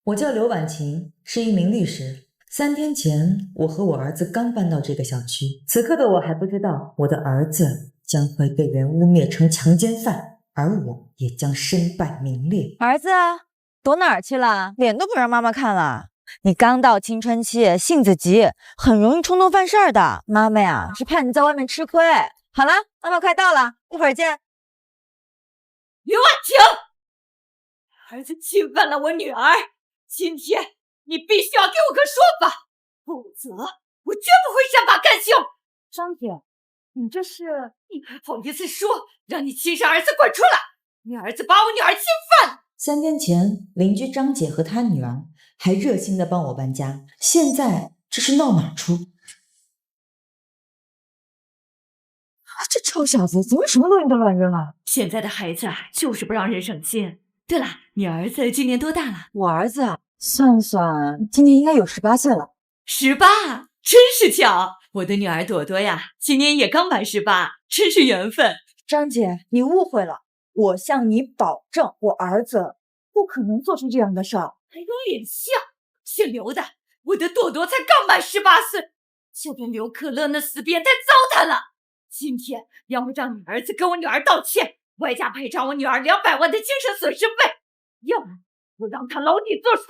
我叫刘婉晴，是一名律师。3天前，我和我儿子刚搬到这个小区，此刻的我还不知道，我的儿子将会被人污蔑成强奸犯，而我也将身败名裂。儿子，躲哪儿去了？脸都不让妈妈看了。你刚到青春期，性子急，很容易冲动犯事儿的。妈妈呀，是怕你在外面吃亏。好了，妈妈快到了，一会儿见。刘婉晴，儿子侵犯了我女儿，今天你必须要给我个说法，否则我绝不会善罢甘休。张姐，你这是……你还好意思说让你亲生儿子滚出来？你儿子把我女儿侵犯了。3天前，邻居张姐和她女儿还热心的帮我搬家，现在这是闹哪出？这臭小子怎么什么东西都乱扔啊？现在的孩子就是不让人省心。对了，你儿子今年多大了？我儿子算算，今年应该有18岁了。18，真是巧！我的女儿朵朵呀，今年也刚满18，真是缘分。张姐，你误会了，我向你保证，我儿子不可能做出这样的事儿。还有脸像？姓刘的，我的朵朵才刚满18岁，就连刘可乐那死变态糟蹋了。今天要么让你儿子跟我女儿道歉，外加赔偿我女儿200万的精神损失费，要么我让他牢底坐穿。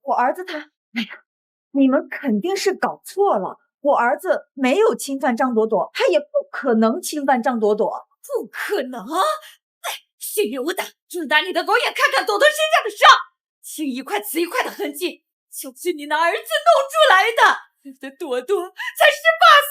我儿子他，哎呀，你们肯定是搞错了，我儿子没有侵犯张朵朵，他也不可能侵犯张朵朵。不可能！哎，姓刘的，睁大你的狗眼看看朵朵身上的伤，青一块紫一块的痕迹，就是你那儿子弄出来的。我的朵朵才18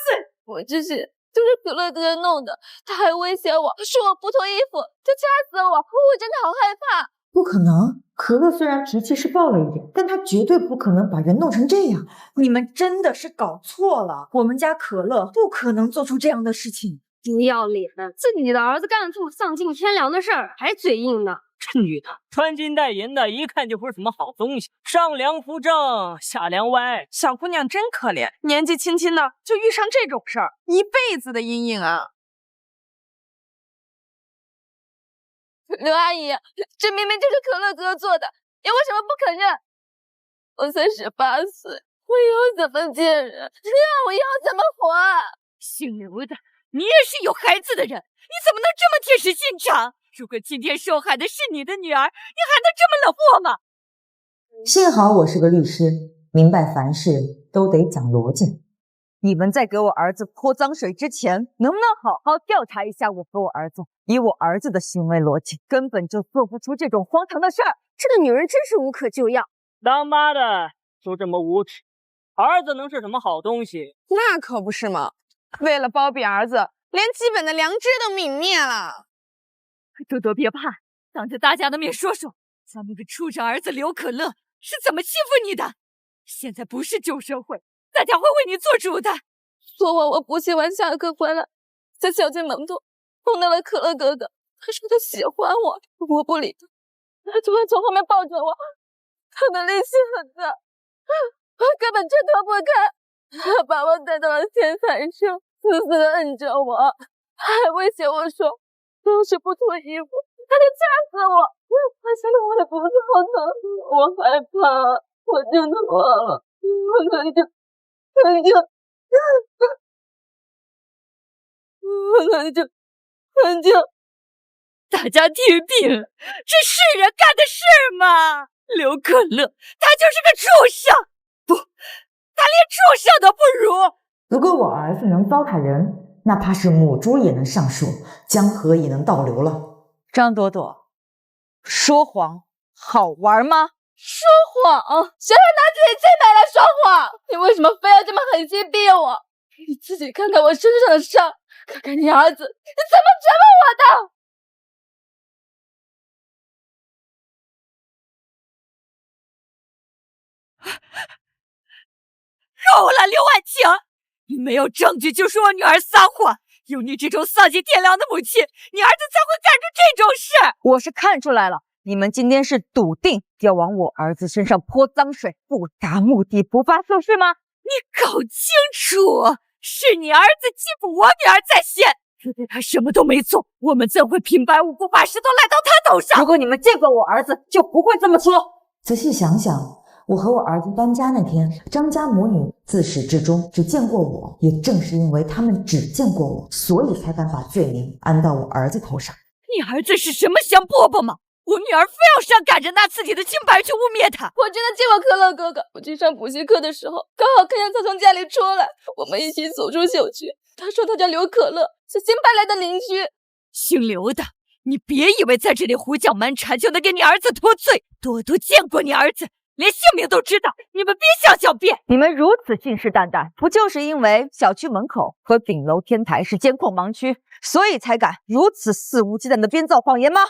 岁，我这是都是可乐哥弄的，他还威胁我说我不脱衣服就掐死我，我真的好害怕。不可能，可乐虽然脾气是暴了一点，但他绝对不可能把人弄成这样。你们真的是搞错了，我们家可乐不可能做出这样的事情。不要脸，自己的儿子干出丧尽天良的事儿，还嘴硬呢。这女的穿金戴银的，一看就不是什么好东西，上梁扶正，下梁歪。小姑娘真可怜，年纪轻轻的就遇上这种事儿，一辈子的阴影啊！刘阿姨，这明明就是可乐哥做的，你为什么不承认？我才18岁，我以后怎么见人？这样我以后怎么活啊？姓刘的，你也是有孩子的人，你怎么能这么铁石心肠？如果今天受害的是你的女儿，你还能这么冷漠吗？幸好我是个律师，明白凡事都得讲逻辑。你们在给我儿子泼脏水之前，能不能好好调查一下我和我儿子？以我儿子的行为逻辑，根本就做不出这种荒唐的事儿。这个女人真是无可救药。当妈的就这么无耻，儿子能是什么好东西？那可不是嘛！为了包庇儿子，连基本的良知都泯灭了。朵朵别怕，当着大家的面说说，咱们的畜生儿子刘可乐是怎么欺负你的。现在不是旧社会，大家会为你做主的。昨晚我补习完下课回来，在小区门口碰到了可乐哥哥，他说他喜欢我，我不理他，他突然从后面抱着我，他的力气很大，我根本挣脱不开，他把我带到了天台上，死死地摁着我，还威胁我说要是不脱衣服他就掐死我。他现在我的脖子好疼，我害怕，我就脱了，很久，大家听听，这是人干的事吗？刘可乐，他就是个畜生，不，他连畜生都不如。如果我儿子能糟蹋人，哪怕是母猪也能上树，江河也能倒流了。张朵朵，说谎好玩吗？说谎？谁会拿自己清白来说谎？你为什么非要这么狠心逼我？你自己看看我身上的伤，看看你儿子，你怎么折磨我的？够了，刘婉晴，你没有证据就说我女儿撒谎，有你这种丧尽天良的母亲，你儿子才会干出这种事。我是看出来了，你们今天是笃定要往我儿子身上泼脏水，不达目的不发收税吗？你搞清楚，是你儿子欺负我女儿在先。如果他什么都没做，我们怎会平白无故把石头赖到他头上？如果你们见过我儿子，就不会这么说。仔细想想，我和我儿子搬家那天，张家母女自始至终只见过我，也正是因为他们只见过我，所以才敢把罪名安到我儿子头上。你儿子是什么香饽饽吗？我女儿非要上赶着拿自己的清白去污蔑他。我真的见过可乐哥哥，我去上补习课的时候，刚好看见他从家里出来，我们一起走出小区。他说他叫刘可乐，是新搬来的邻居。姓刘的，你别以为在这里胡搅蛮缠就能给你儿子脱罪。多多见过你儿子，连姓名都知道，你们别想狡辩。你们如此信誓旦旦，不就是因为小区门口和顶楼天台是监控盲区，所以才敢如此肆无忌惮的编造谎言吗？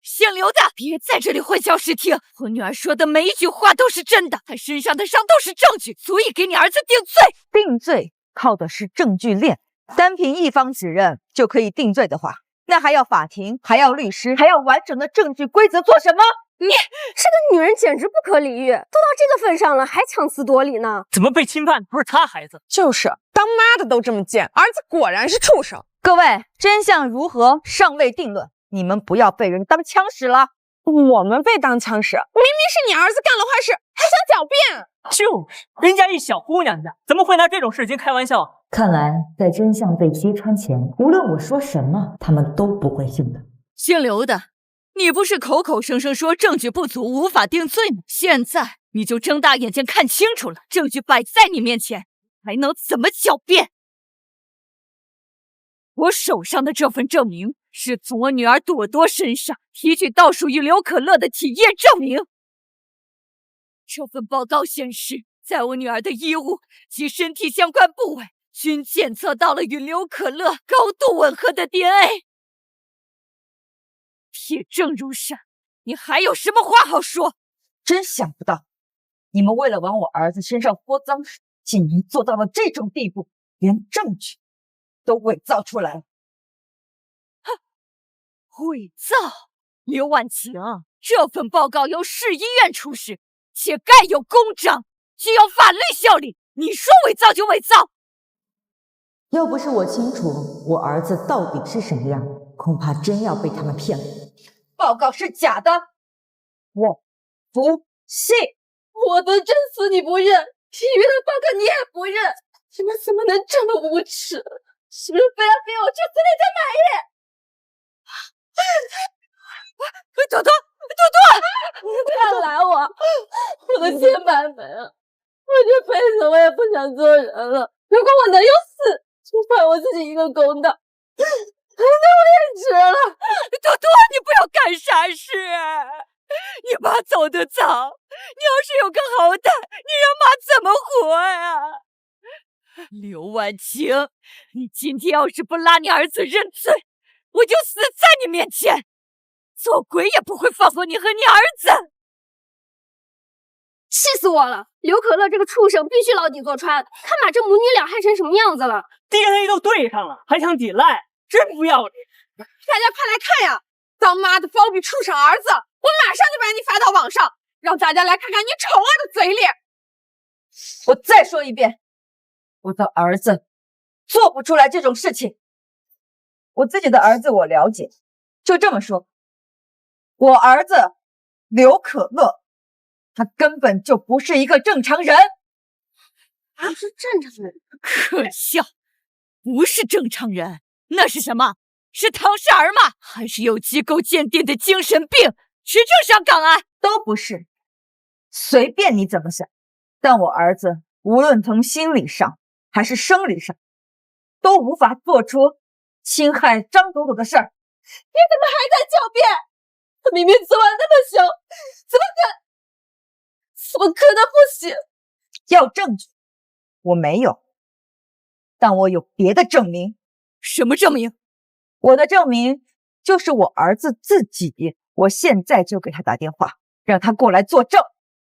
姓刘的，别在这里混淆视听。我女儿说的每一句话都是真的，她身上的伤都是证据，所以给你儿子定罪。定罪靠的是证据链，单凭一方指认就可以定罪的话，那还要法庭，还要律师，还要完整的证据规则做什么？这个女人简直不可理喻，都到这个份上了，还强词夺理呢。怎么被侵犯的不是他孩子？就是当妈的都这么贱，儿子果然是畜生。各位，真相如何尚未定论，你们不要被人当枪使了。我们被当枪使，明明是你儿子干了坏事，还想狡辩。就是人家一小姑娘家，怎么会拿这种事情开玩笑？看来在真相被揭穿前，无论我说什么，他们都不会信的。姓刘的，你不是口口声声说证据不足无法定罪吗？现在你就睁大眼睛看清楚了，证据摆在你面前，还能怎么狡辩？我手上的这份证明是从我女儿朵朵身上提取到属于刘可乐的体液证明。这份报告显示，在我女儿的衣物及身体相关部位均检测到了与刘可乐高度吻合的 DNA。铁证如山，你还有什么话好说？真想不到，你们为了往我儿子身上泼脏水，竟然做到了这种地步，连证据都伪造出来了。伪造？刘婉晴，这份报告由市医院出示，且盖有公章，具有法律效力。你说伪造就伪造？要不是我清楚我儿子到底是什么样，恐怕真要被他们骗了。报告是假的，我不信。我的真死你不认，体育的报告你也不认，你们怎么能这么无耻？是不是非要逼我去死里再满意？朵朵，看来我的千百美啊！我这辈子我也不想做人了。如果我能用死去还我自己一个公道，那我也值了。朵朵，你不要干傻事！你妈走得早，你要是有个好歹，你让妈怎么活呀？刘婉晴，你今天要是不拉你儿子认罪，我就死在你面前，做鬼也不会放过你和你儿子。气死我了！刘可乐这个畜生必须牢底坐穿，看把这母女俩害成什么样子了。 DNA 都对上了，还想抵赖，真不要脸！大家快来看呀！当妈的包庇畜生儿子，我马上就把你发到网上，让大家来看看你丑恶的嘴脸。我再说一遍，我的儿子做不出来这种事情。我自己的儿子我了解，就这么说，我儿子刘可乐，他根本就不是一个正常人。不是正常人，可笑，不是正常人，那是什么？是唐氏儿吗？还是有机构鉴定的精神病？持证上岗啊？都不是，随便你怎么想。但我儿子无论从心理上还是生理上，都无法做出侵害张朵朵的事儿。你怎么还在狡辩？他明明昨晚那么凶，怎么可能不行？要证据，我没有，但我有别的证明。什么证明？我的证明就是我儿子自己。我现在就给他打电话，让他过来作证。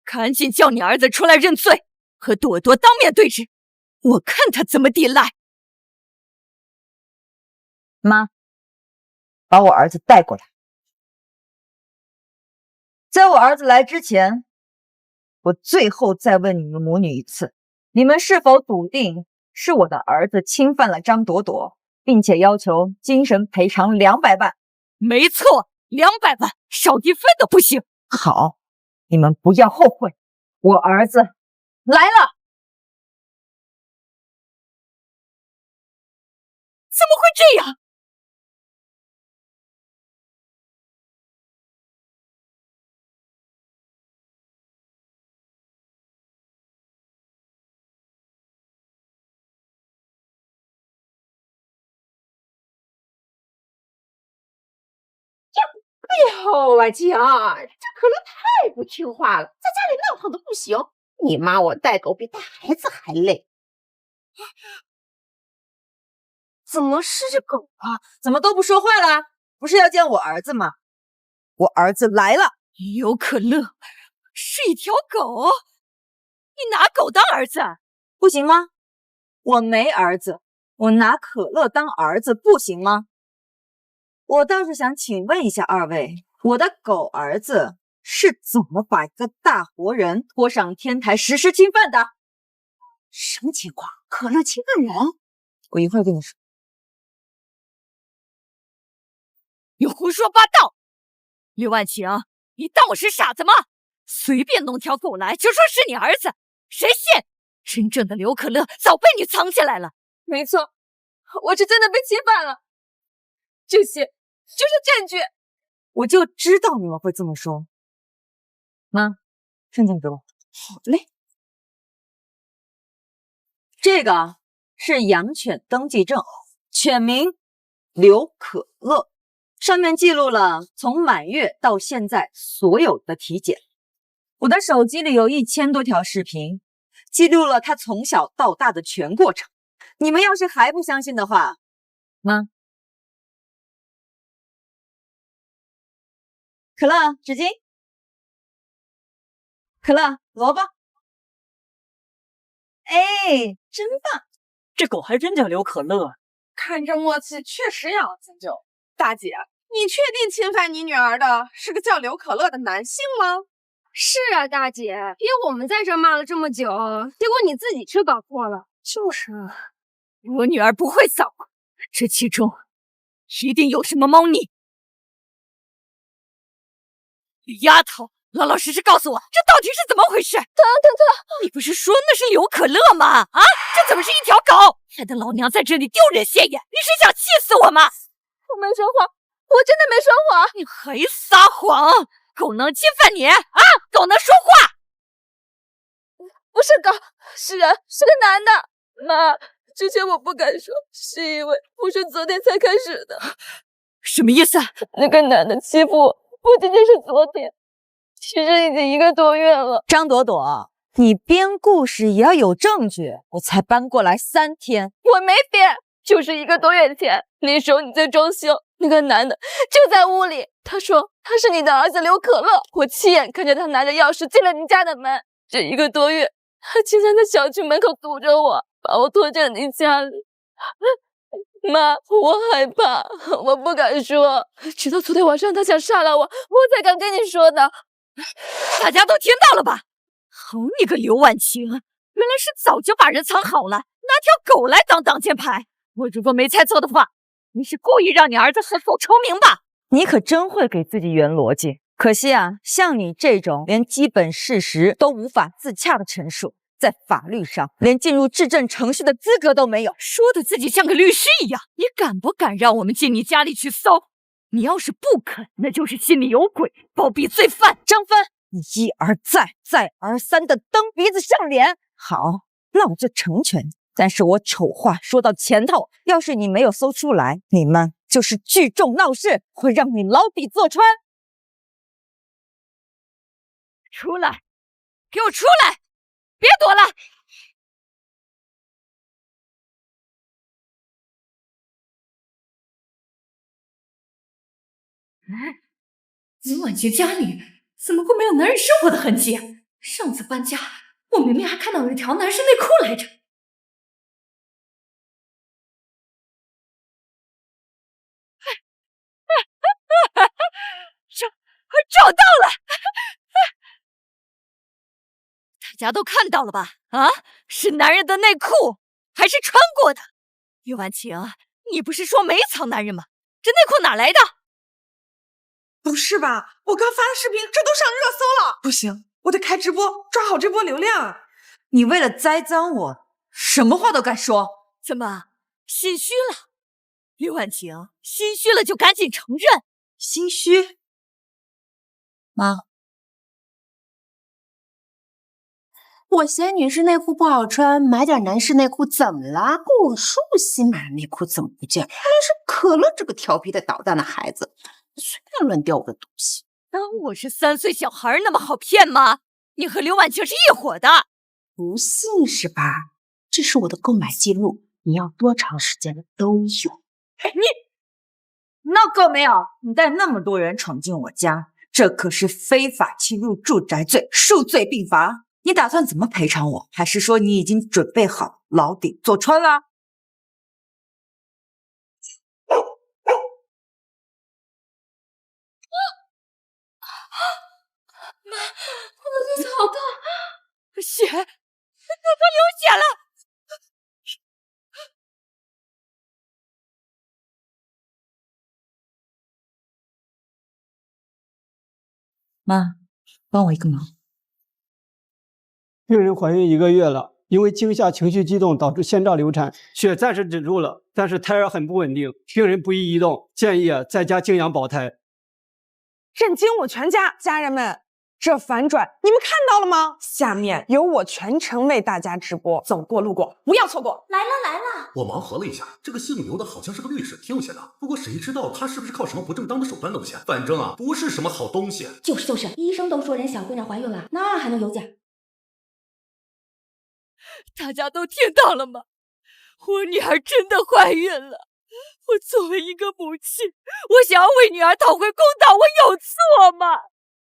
赶紧叫你儿子出来认罪，和朵朵当面对质，我看他怎么抵赖。妈，把我儿子带过来。在我儿子来之前，我最后再问你们母女一次，你们是否笃定是我的儿子侵犯了张朵朵，并且要求精神赔偿200万？没错，200万，少一分都不行。好，你们不要后悔，我儿子来了。怎么会这样？哎呦，婉晴，这可乐太不听话了，在家里闹腾的不行。你妈我带狗比带孩子还累。怎么是只狗啊？怎么都不说话了？不是要见我儿子吗？我儿子来了。刘可乐是一条狗，你拿狗当儿子不行吗？我没儿子，我拿可乐当儿子不行吗？我倒是想请问一下二位，我的狗儿子是怎么把一个大活人拖上天台实施侵犯的？什么情况？可乐侵犯人？我一会儿跟你说。你胡说八道！刘婉晴，你当我是傻子吗？随便弄条狗来就说是你儿子，谁信？真正的刘可乐早被你藏起来了。没错，我是真的被侵犯了，这些就是证据。我就知道你们会这么说。妈，证件给我。好嘞。这个是养犬登记证，犬名刘可乐，上面记录了从满月到现在所有的体检。我的手机里有1000多条视频，记录了他从小到大的全过程。你们要是还不相信的话，妈，可乐纸巾，可乐萝卜。哎，真棒！这狗还真叫刘可乐。看这默契，确实要将就。大姐，你确定侵犯你女儿的是个叫刘可乐的男性吗？是啊，大姐，别我们在这骂了这么久，结果你自己却搞错了。就是啊，我女儿不会撒谎，这其中一定有什么猫腻。丫头，老老实实告诉我，这到底是怎么回事？你不是说那是刘可乐吗？啊，这怎么是一条狗？害得老娘在这里丢人现眼！你是想气死我吗？我没说谎，我真的没说谎。你还撒谎！狗能侵犯你啊？狗能说话？不是狗，是人，是个男的。妈，之前我不敢说，是因为我是昨天才开始的。什么意思？那个男的欺负我，不仅仅是昨天，其实已经1个多月了。张朵朵，你编故事也要有证据，我才搬过来3天。我没编，就是1个多月前，那时候你在装修，那个男的就在屋里，他说他是你的儿子刘可乐，我亲眼看着他拿着钥匙进了你家的门。这1个多月，他经常在小区门口堵着我，把我拖进你家里。妈，我害怕，我不敢说，直到昨天晚上他想杀了我，我才敢跟你说的。大家都听到了吧？好你个刘婉晴，原来是早就把人藏好了，拿条狗来当挡箭牌。我如果没猜错的话，你是故意让你儿子恨否成名吧？你可真会给自己圆逻辑。可惜啊，像你这种连基本事实都无法自洽的陈述，在法律上连进入质证程序的资格都没有。说的自己像个律师一样，你敢不敢让我们进你家里去搜？你要是不肯，那就是心里有鬼，包庇罪犯。张帆，你一而再、再而三的蹬鼻子上脸。好，那我就成全你。但是我丑话说到前头，要是你没有搜出来，你们就是聚众闹事，会让你牢底坐穿。出来，给我出来！别躲了！刘婉晴家里怎么会没有男人生活的痕迹？上次搬家，我明明还看到有一条男士内裤来着。找到了！大家都看到了吧？啊，是男人的内裤，还是穿过的。刘婉晴，你不是说没藏男人吗？这内裤哪来的？不是吧？我刚发的视频，这都上热搜了！不行，我得开直播，抓好这波流量。你为了栽赃我，什么话都敢说？怎么心虚了？刘婉晴，心虚了就赶紧承认。心虚？妈，我嫌女士内裤不好穿，买点男士内裤怎么了？果树新买的内裤怎么不见？原来是可乐这个调皮的捣蛋的孩子，随便乱掉我的东西。当我是3岁小孩那么好骗吗？你和刘婉晴是一伙的。不信是吧？这是我的购买记录，你要多长时间的都有。闹够没有？你带那么多人闯进我家，这可是非法侵入住宅罪，数罪并罚。你打算怎么赔偿我？还是说你已经准备好牢底坐穿了？妈，我的肚子好痛，血，都流血了。妈，帮我一个忙。病人怀孕1个月了，因为惊吓、情绪激动导致先兆流产，血暂时止住了，但是胎儿很不稳定，病人不宜移动，建议在家静养保胎。震惊我全家！家人们，这反转你们看到了吗？下面由我全程为大家直播，走过路过不要错过。来了！我盲核了一下，这个姓刘的好像是个律师，挺有钱的。不过谁知道他是不是靠什么不正当的手段露馅？反正啊，不是什么好东西。就是，医生都说人小姑娘怀孕了，那还能有假？大家都听到了吗？我女儿真的怀孕了。我作为一个母亲，我想要为女儿讨回公道，我有错吗？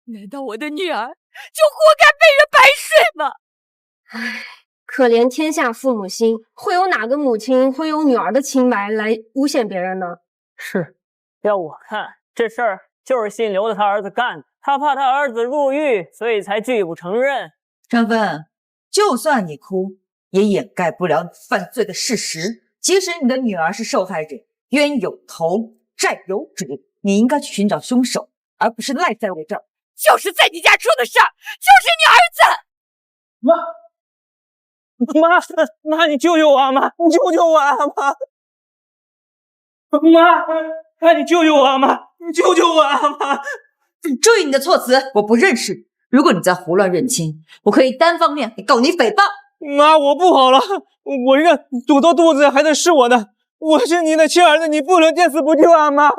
难道我的女儿就活该被人白睡吗？唉，可怜天下父母心，会有哪个母亲会用女儿的清白来诬陷别人呢？是，要我看，这事儿就是姓刘的他儿子干的，他怕他儿子入狱，所以才拒不承认。张芬，就算你哭，也掩盖不了你犯罪的事实。即使你的女儿是受害者，冤有头，债有主，你应该去寻找凶手，而不是赖在我这儿。就是在你家出的事儿，就是你儿子。妈，你救救我啊！妈，你救救我啊！妈，你救救我啊！妈，你救救我啊！妈，注意你的措辞，我不认识。如果你再胡乱认亲，我可以单方面告你诽谤。妈，我不好了，我这个堵到肚子还得是我的，我是你的亲儿子，你不能见死不救啊！妈，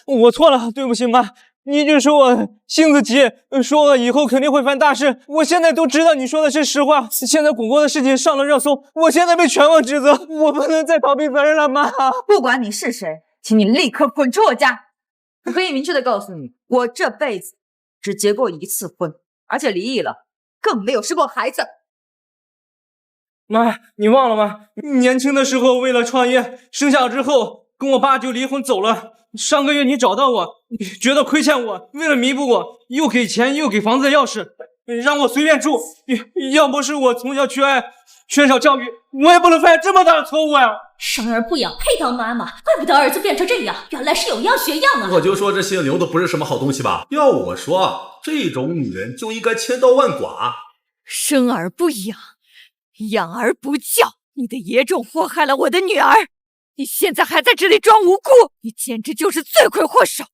我错了，对不起妈。你就说我性子急，说我以后肯定会犯大事。我现在都知道你说的是实话。现在巩国的事情上了热搜，我现在被全网指责，我不能再逃避责任了，妈。不管你是谁，请你立刻滚出我家！我可以明确的告诉你，我这辈子只结过1次婚，而且离异了，更没有生过孩子。妈，你忘了吗？年轻的时候为了创业，生下之后跟我爸就离婚走了。上个月你找到我，觉得亏欠我，为了弥补我，又给钱又给房子钥匙，让我随便住。要不是我从小缺爱，缺少教育，我也不能犯这么大的错误呀！生而不养，配当妈妈，怪不得儿子变成这样，原来是有样学样啊！我就说这姓刘的不是什么好东西吧？要我说，这种女人就应该千刀万剐。生而不养，养而不教，你的野种祸害了我的女儿。你现在还在这里装无辜，你简直就是罪魁祸首。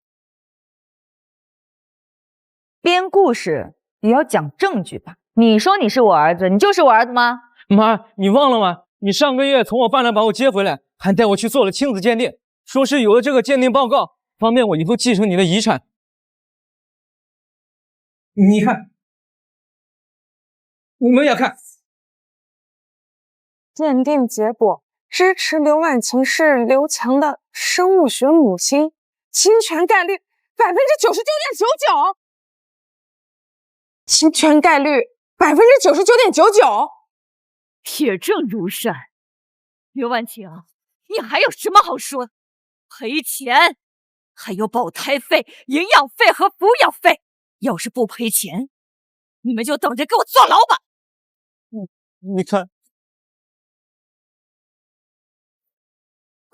编故事也要讲证据吧？你说你是我儿子，你就是我儿子吗？妈，你忘了吗？你上个月从我爸那把我接回来，还带我去做了亲子鉴定，说是有了这个鉴定报告，方便我以后继承你的遗产。你看，你们也看。鉴定结果支持刘婉晴是刘强的生物学母亲，侵权概率99.99%，侵权概率99.99%。铁证如山。刘婉晴，你还有什么好说？赔钱，还有保胎费、营养费和抚养费。要是不赔钱，你们就等着给我坐牢吧。你看。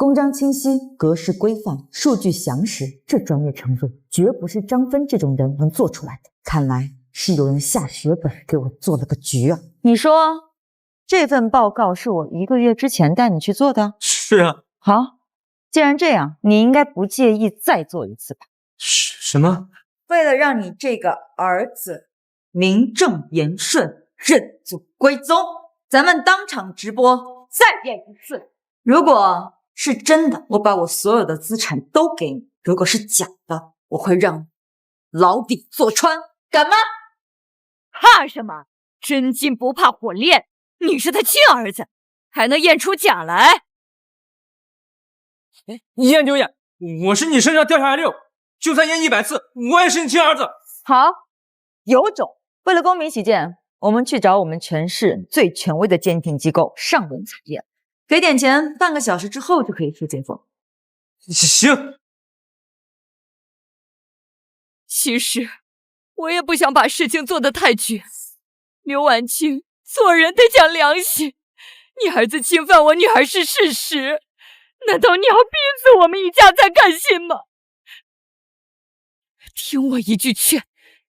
公章清晰，格式规范，数据详实，这专业程度绝不是张芬这种人能做出来的。看来是有人下血本给我做了个局啊！你说这份报告是我1个月之前带你去做的？是啊。好，既然这样，你应该不介意再做一次吧？什么？为了让你这个儿子名正言顺、认祖归宗，咱们当场直播再演一次。如果是真的，我把我所有的资产都给你；如果是假的，我会让你牢底坐穿，敢吗？怕什么？真金不怕火炼，你是他亲儿子，还能验出假来？验就验，我是你身上掉下来溜，就算验100次，我也是你亲儿子。好，有种！为了公平起见，我们去找我们全市最权威的鉴定机构上门采验，给点钱，半个小时之后就可以出结果。行。其实我也不想把事情做得太绝。刘婉清，做人得讲良心，你儿子侵犯我女儿是事实，难道你要逼死我们一家才甘心吗？听我一句劝，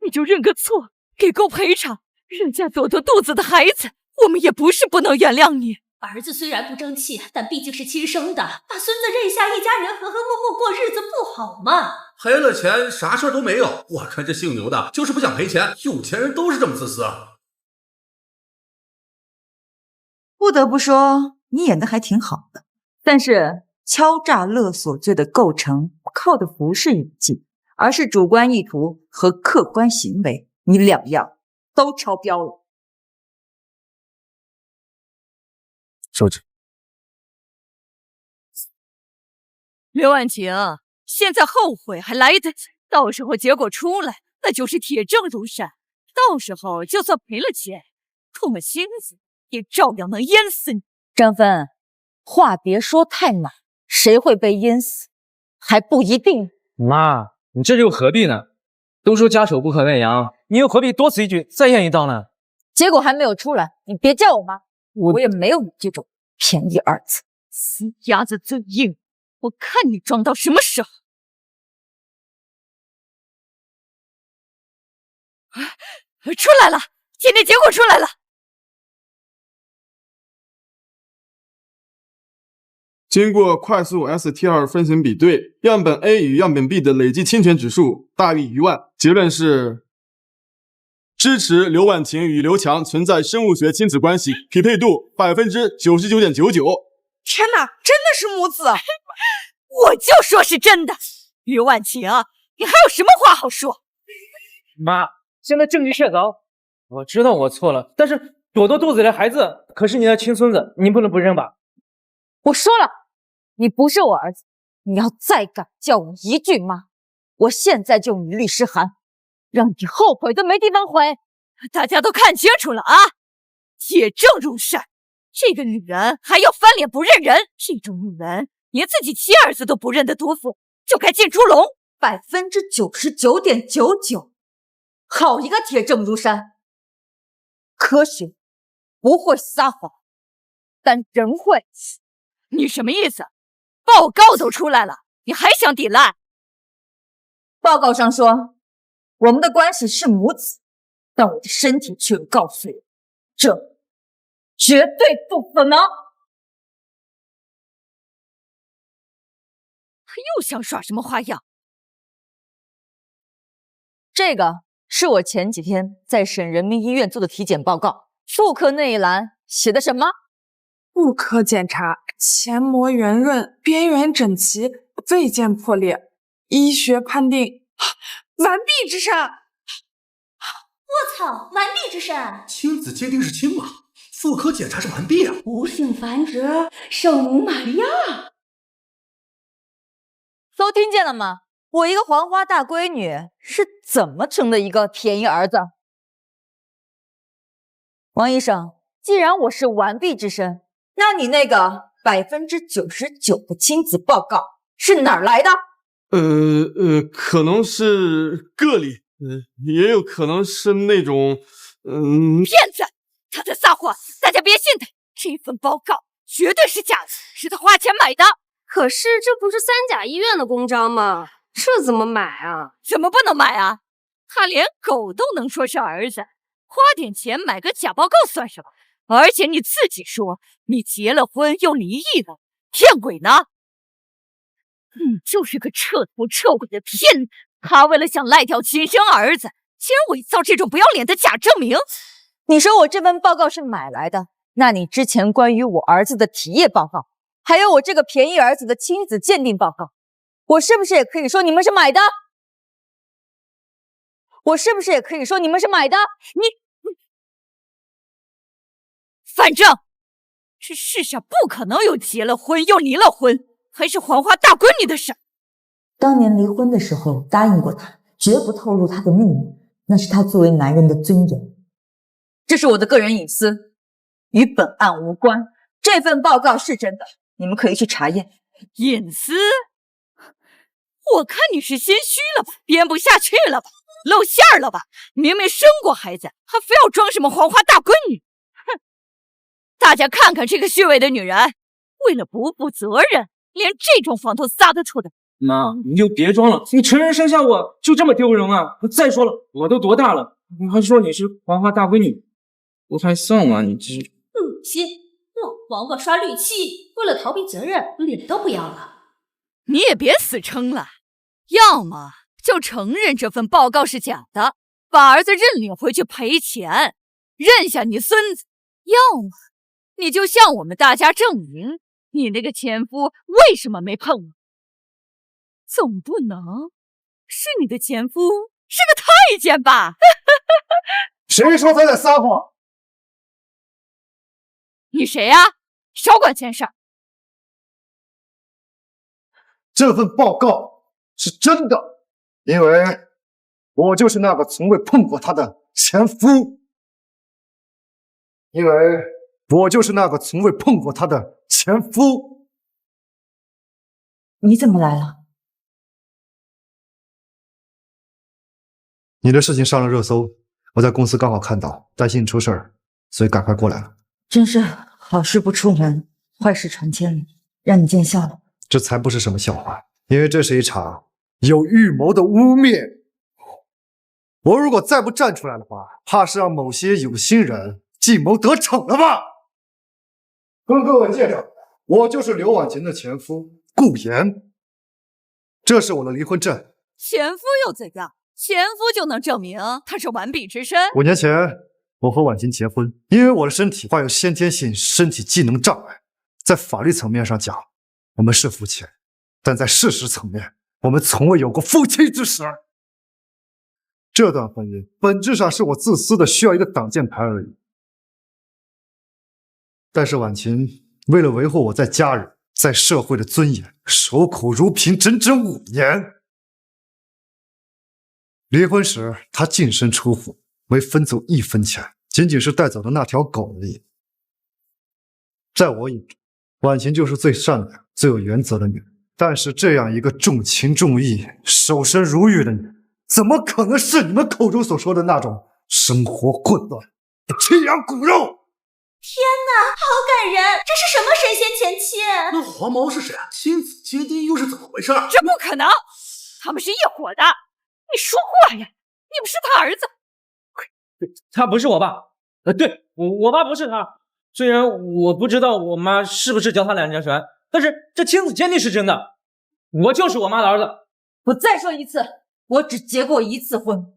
你就认个错，给够赔偿。人家朵朵肚子的孩子，我们也不是不能原谅你。儿子虽然不争气，但毕竟是亲生的，把孙子认下，一家人和和睦睦过日子不好吗？赔了钱啥事儿都没有。我看这姓刘的就是不想赔钱，有钱人都是这么自私。不得不说，你演的还挺好的，但是敲诈勒索罪的构成靠的不是演技，而是主观意图和客观行为，你2样都超标了。收着。刘婉晴，现在后悔还来得及，到时候结果出来，那就是铁证如山。到时候就算赔了钱，动了心思，也照样能淹死你。张芬，话别说太满，谁会被淹死还不一定。妈，你这又何必呢？都说家丑不可外扬，你又何必多此一举再验一道呢？结果还没有出来，你别叫我妈，我也没有你这种便宜儿子。死鸭子嘴硬，我看你装到什么时候！出来了，鉴定结果出来了。经过快速 STR 分型比对，样本 A 与样本 B 的累计侵权指数大于1万，结论是支持刘婉晴与刘强存在生物学亲子关系，匹配度99.99%。天哪，真的是母子！我就说是真的。刘婉晴，你还有什么话好说？妈，现在证据确凿，我知道我错了，但是朵朵肚子里的孩子可是你的亲孙子，你不能不认吧？我说了，你不是我儿子，你要再敢叫我一句妈，我现在就拟律师函，让你后悔都没地方悔。大家都看清楚了啊，铁证如山，这个女人还要翻脸不认人，这种女人连自己亲儿子都不认的毒妇，就该进猪笼。99.99%，好一个铁证如山！科学不会撒谎，但人会。你什么意思？报告都出来了，你还想抵赖？报告上说我们的关系是母子，但我的身体却告诉我，这绝对不可能。他又想耍什么花样？这个是我前几天在省人民医院做的体检报告，妇科那一栏写的什么？妇科检查，前膜圆润，边缘整齐，未见破裂，医学判定完璧之身。我操，完璧之身！亲子鉴定是亲吗？妇科检查是完璧啊！无性繁殖，圣母玛利亚。都听见了吗？我一个黄花大闺女是怎么生的一个便宜儿子？王医生，既然我是完璧之身，那你那个99%的亲子报告是哪儿来的？可能是个例，也有可能是那种，骗子！他在撒谎，大家别信他。这份报告绝对是假的，是他花钱买的。可是这不是三甲医院的公章吗？这怎么买啊？怎么不能买啊？他连狗都能说是儿子，花点钱买个假报告算什么？而且你自己说你结了婚又离异了，骗鬼呢！你就是个彻头彻尾的骗子！他为了想赖掉亲生儿子，竟然伪造这种不要脸的假证明。你说我这份报告是买来的，那你之前关于我儿子的体液报告，还有我这个便宜儿子的亲子鉴定报告，我是不是也可以说你们是买的？我是不是也可以说你们是买的？反正这世上不可能有结了婚又离了婚还是黄花大闺女的事。当年离婚的时候答应过他，绝不透露他的秘密，那是他作为男人的尊严。这是我的个人隐私，与本案无关。这份报告是真的，你们可以去查验。隐私？我看你是心虚了吧，编不下去了吧，露馅儿了吧？明明生过孩子，还非要装什么黄花大闺女？哼！大家看看这个虚伪的女人，为了不负责任，连这种谎都撒得出的。妈，你就别装了，你承认生下我就这么丢人啊？再说了，我都多大了，你还说你是黄花大闺女，不太像啊！你这恶心！老黄瓜刷绿漆，为了逃避责任，脸都不要了。你也别死撑了，要么就承认这份报告是假的，把儿子认领回去赔钱，认下你孙子；要么你就向我们大家证明你那个前夫为什么没碰我。总不能是你的前夫是个太监吧？谁说他在撒谎？你谁呀？少管闲事。这份报告是真的，因为我就是那个从未碰过他的前夫。因为我就是那个从未碰过他的前夫。你怎么来了？你的事情上了热搜，我在公司刚好看到，担心你出事儿，所以赶快过来了。真是好事不出门，坏事传千里，让你见笑了。这才不是什么笑话，因为这是一场有预谋的污蔑。我如果再不站出来的话，怕是让某些有心人计谋得逞了吧？跟各位介绍，我就是刘婉晴的前夫顾言，这是我的离婚证。前夫又怎样？前夫就能证明他是完璧之身。5年前，我和婉晴结婚，因为我的身体患有先天性身体机能障碍，在法律层面上讲，我们是夫妻，但在事实层面，我们从未有过夫妻之实。这段婚姻本质上是我自私的需要一个挡箭牌而已。但是婉晴为了维护我在家人、在社会的尊严，守口如瓶整整5年。离婚时，她净身出户，没分走1分钱，仅仅是带走的那条狗而已。在我眼中，婉晴就是最善良、最有原则的女人。但是这样一个重情重义、守身如玉的女人，怎么可能是你们口中所说的那种生活混乱、弃养骨肉？天哪，好感人！这是什么神仙前妻？那黄毛是谁啊？亲子接爹又是怎么回事？这不可能，他们是一伙的。你说话呀！你不是他儿子。他不是我爸。对，我爸不是他。虽然我不知道我妈是不是脚踏两条船，但是这亲子鉴定是真的。我就是我妈的儿子。我再说一次，我只结过1次婚，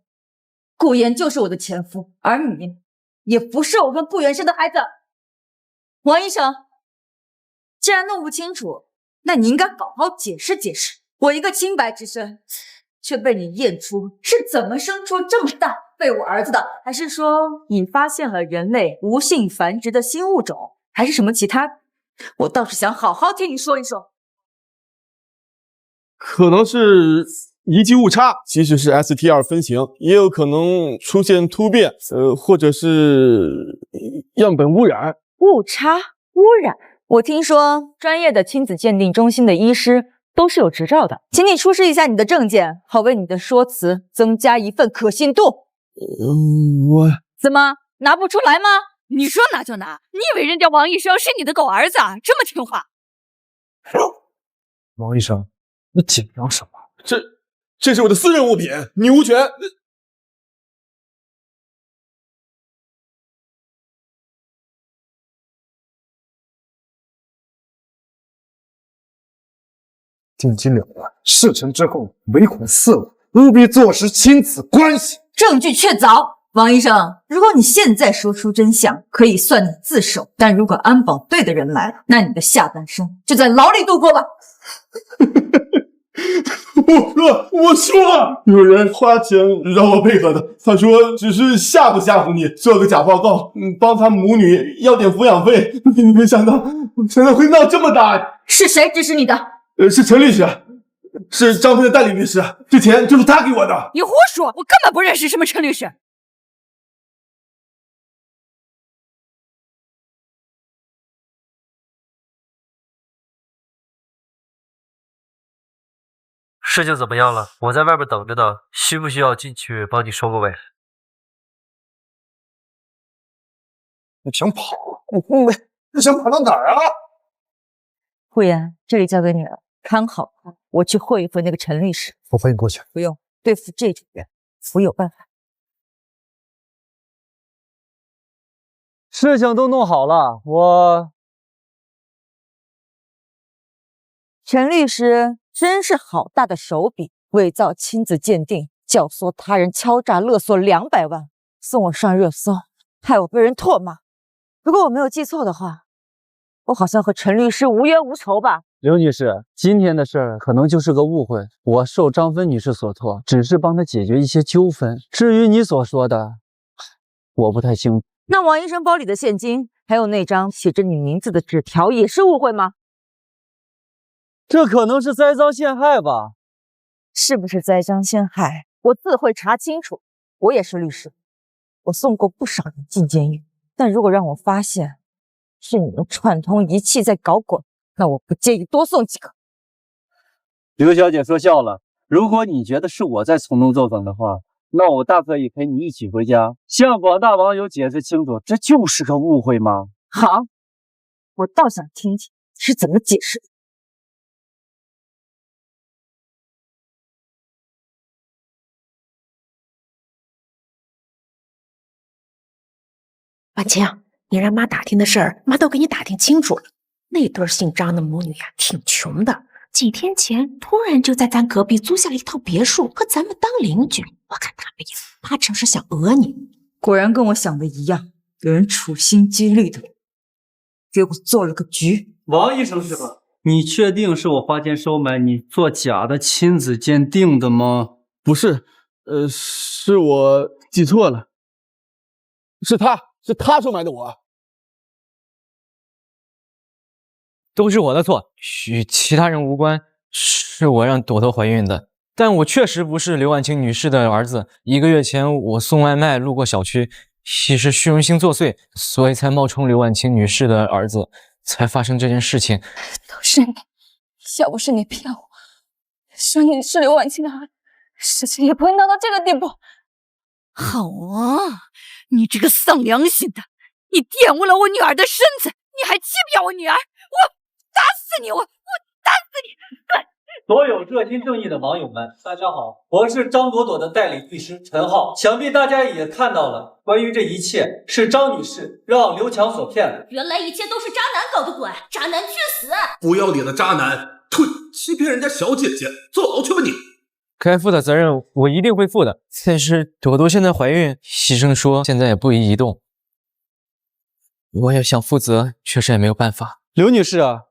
顾言就是我的前夫，而你也不是我跟顾源生的孩子。王医生，既然弄不清楚，那你应该好好解释解释。我一个清白之身，却被你验出是怎么生出这么大被我儿子的？还是说你发现了人类无性繁殖的新物种，还是什么其他？我倒是想好好听你说一说。可能是遗迹误差，即使是 ST2 分型，也有可能出现突变，或者是样本污染。误差、污染？我听说专业的亲子鉴定中心的医师都是有执照的，请你出示一下你的证件，好为你的说辞增加一份可信度。我怎么拿不出来吗？你说拿就拿，你以为人家王医生是你的狗儿子啊？这么听话？王医生，你紧张什么？这是我的私人物品，你无权。定金了断，事成之后唯恐四我，务必坐实亲子关系。证据确凿，王医生，如果你现在说出真相，可以算你自首；但如果安保队的人来了，那你的下半生就在牢里度过吧。我说，有人花钱让我配合的，他说只是吓唬吓唬你，做个假报告，帮他母女要点抚养费。没想到会闹这么大。是谁指使你的？是陈律师，是张飞的代理律师，这钱就是他给我的。你胡说，我根本不认识什么陈律师。事情怎么样了？我在外边等着呢，需不需要进去帮你收个尾？你想跑？你想跑到哪儿啊？慧妍，这里交给你了，看好他。我去会一会那个陈律师。我陪你过去。不用，对付这种人，我有办法。事情都弄好了，陈律师真是好大的手笔，伪造亲子鉴定，教唆他人敲诈勒索200万，送我上热搜，害我被人唾骂。如果我没有记错的话，我好像和陈律师无冤无仇吧？刘女士，今天的事儿可能就是个误会，我受张芬女士所托，只是帮她解决一些纠纷。至于你所说的，我不太清楚。那王医生包里的现金，还有那张写着你名字的纸条，也是误会吗？这可能是栽赃陷害吧？是不是栽赃陷害？我自会查清楚。我也是律师，我送过不少人进监狱，但如果让我发现是你们串通一气在搞鬼，那我不介意多送几个。刘小姐说笑了，如果你觉得是我在从中作梗的话，那我大可以陪你一起回家，向广大网友解释清楚，这就是个误会吗？好，我倒想听听是怎么解释的。婉晴，你让妈打听的事儿，妈都给你打听清楚了。那对姓张的母女呀，挺穷的，几天前突然就在咱隔壁租下了一套别墅，和咱们当邻居。我看他们意思，八成是想讹你。果然跟我想的一样，有人处心积虑的给我做了个局。王医生是吧？你确定是我花钱收买你做假的亲子鉴定的吗？不是，是我记错了，是他收买的我。都是我的错，与其他人无关，是我让朵朵怀孕的。但我确实不是刘婉清女士的儿子。1个月前我送外卖路过小区，一时虚荣心作祟，所以才冒充刘婉清女士的儿子，才发生这件事情。都是你，要不是你骗我，说你是刘婉清的儿子，事情也不会闹到这个地步。好啊，你这个丧良心的，你玷污了我女儿的身子，你还欺骗我女儿，我打死你！我打死你！所有热心正义的网友们，大家好，我是张朵朵的代理律师陈浩。想必大家也看到了，关于这一切是张女士让刘强所骗的。原来一切都是渣男搞的鬼，渣男去死！不要脸的渣男，退！欺骗人家小姐姐，坐牢去吧你！该负的责任我一定会负的，但是朵朵现在怀孕，医生说现在也不宜移动，我也想负责，确实也没有办法。刘女士啊，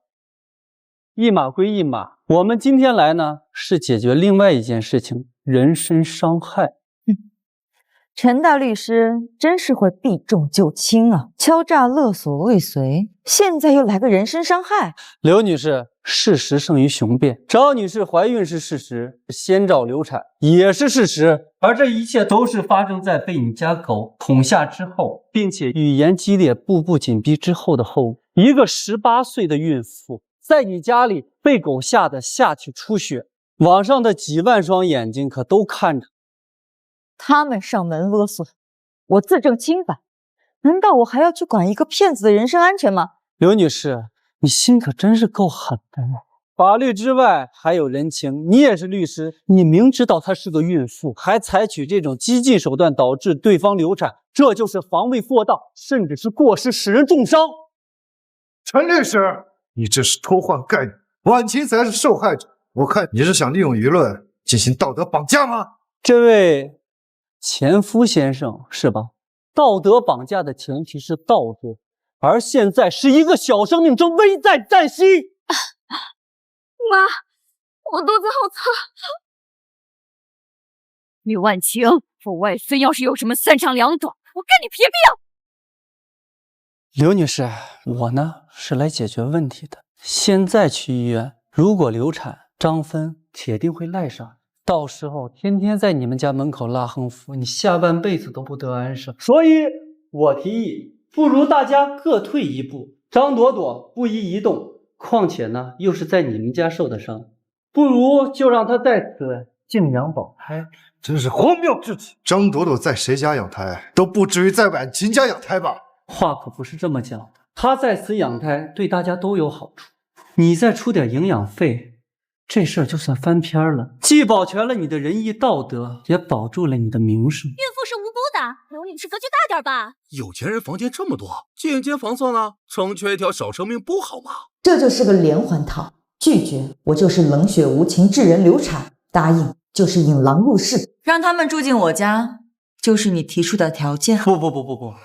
一码归一码，我们今天来呢是解决另外一件事情，人身伤害。陈大律师真是会避重就轻啊！敲诈勒索未遂，现在又来个人身伤害。刘女士，事实胜于雄辩。张女士怀孕是事实，先兆流产也是事实，而这一切都是发生在被你家狗捅下之后，并且语言激烈、步步紧逼之后的后果。一个18岁的孕妇在你家里被狗吓得下体出血，网上的几万双眼睛可都看着。他们上门勒索，我自证清白，难道我还要去管一个骗子的人身安全吗？刘女士，你心可真是够狠的呀！法律之外还有人情，你也是律师，你明知道她是个孕妇，还采取这种激进手段导致对方流产，这就是防卫过当，甚至是过失使人重伤。陈律师，你这是偷换概念，婉晴才是受害者。我看你是想利用舆论进行道德绑架吗？这位前夫先生是吧？道德绑架的前提是道德，而现在是一个小生命正危在旦夕。妈，我肚子好疼。刘婉晴，我外孙要是有什么三长两短，我跟你拼命！刘女士，我呢是来解决问题的。现在去医院，如果流产，张芬铁定会赖上，到时候天天在你们家门口拉横幅，你下半辈子都不得安生。所以，我提议，不如大家各退一步。张朵朵不宜移动，况且呢，又是在你们家受的伤，不如就让她在此静养保胎。真是荒谬至极！张朵朵在谁家养胎，都不至于在婉晴家养胎吧？话可不是这么讲的，她在此养胎对大家都有好处。你再出点营养费，这事儿就算翻篇了，既保全了你的仁义道德，也保住了你的名声。孕妇是无辜的，刘女士格局大点吧。有钱人房间这么多，间接房算了，成全一条小生命不好吗？这就是个连环套，拒绝我就是冷血无情致人流产，答应就是引狼入室。让他们住进我家，就是你提出的条件。不，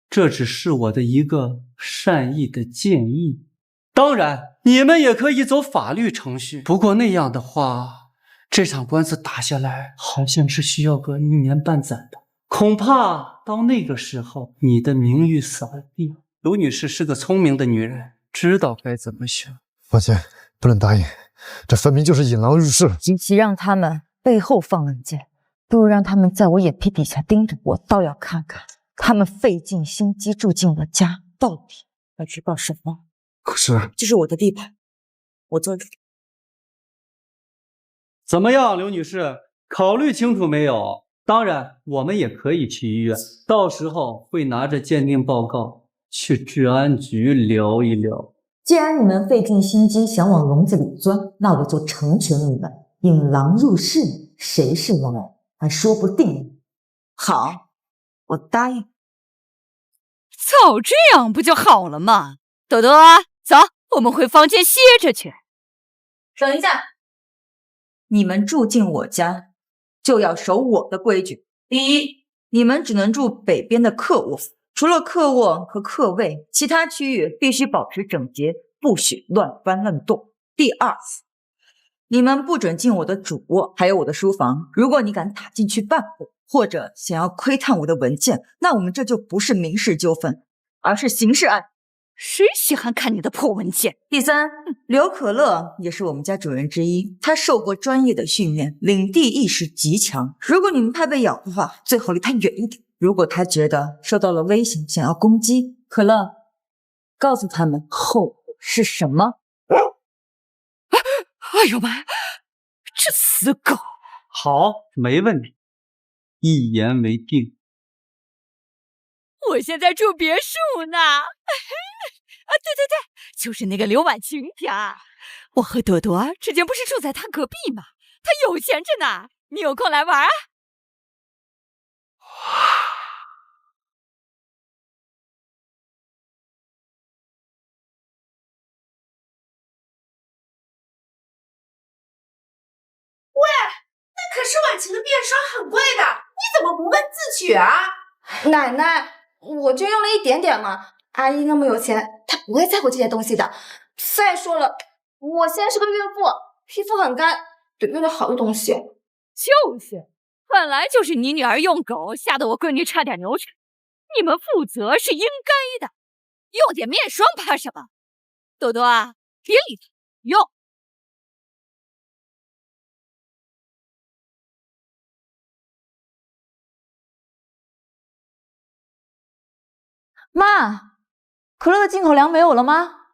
这只是我的一个善意的建议。当然，你们也可以走法律程序，不过那样的话，这场官司打下来，好像是需要个1年半载的，恐怕到那个时候，你的名誉扫地。刘女士是个聪明的女人，知道该怎么选。婉晴，不能答应，这分明就是引狼入室。与其让他们背后放冷箭，不如让他们在我眼皮底下盯着我，倒要看看他们费尽心机住进我家，到底要知道什么。可是，这是我的地盘，我做主。怎么样，刘女士，考虑清楚没有？当然，我们也可以去医院，到时候会拿着鉴定报告去治安局聊一聊。既然你们费尽心机想往笼子里钻，那我就成全你们，引狼入室，谁是狼还说不定。好，我答应。早这样不就好了吗？朵朵，走，我们回房间歇着去。等一下，你们住进我家，就要守我的规矩。第一，你们只能住北边的客卧，除了客卧和客卫，其他区域必须保持整洁，不许乱翻乱动。第二，你们不准进我的主卧，还有我的书房。如果你敢踏进去半步，或者想要窥探我的文件，那我们这就不是民事纠纷，而是刑事案。谁喜欢看你的破文件？第三，刘可乐也是我们家主人之一，他受过专业的训练，领地意识极强。如果你们怕被咬的话，最好离他远一点。如果他觉得受到了威胁，想要攻击，可乐，告诉他们后果是什么。哎呦妈！这死狗！好，没问题，一言为定。我现在住别墅呢。对，就是那个刘婉晴家。我和朵朵之前不是住在她隔壁吗？她有钱着呢，你有空来玩啊？喂，那可是婉晴的面霜，很贵的，你怎么不问自取啊？奶奶，我就用了一点点嘛。阿姨那么有钱，她不会在乎这些东西的。再说了，我现在是个孕妇，皮肤很干，得用点好的东西。就是，本来就是你女儿用狗吓得我闺女差点流产，你们负责是应该的，用点面霜怕什么？朵朵啊，别理她，用。妈，可乐的进口粮没有了吗？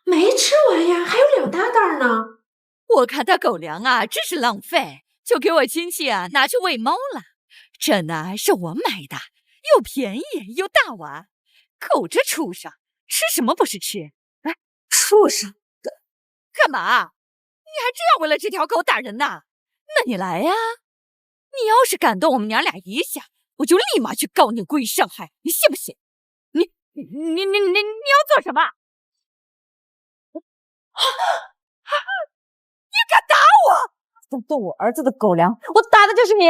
没吃完呀，还有2大袋呢。我看他狗粮啊，真是浪费，就给我亲戚啊拿去喂猫了。这呢是我买的，又便宜又大碗。狗这畜生，吃什么不是吃？哎，畜生！干嘛？你还真要为了这条狗打人呐？那你来呀！你要是敢动我们娘俩一下，我就立马去告你故意伤害，你信不信？你要做什么？你敢打我！想动我儿子的狗粮，我打的就是你！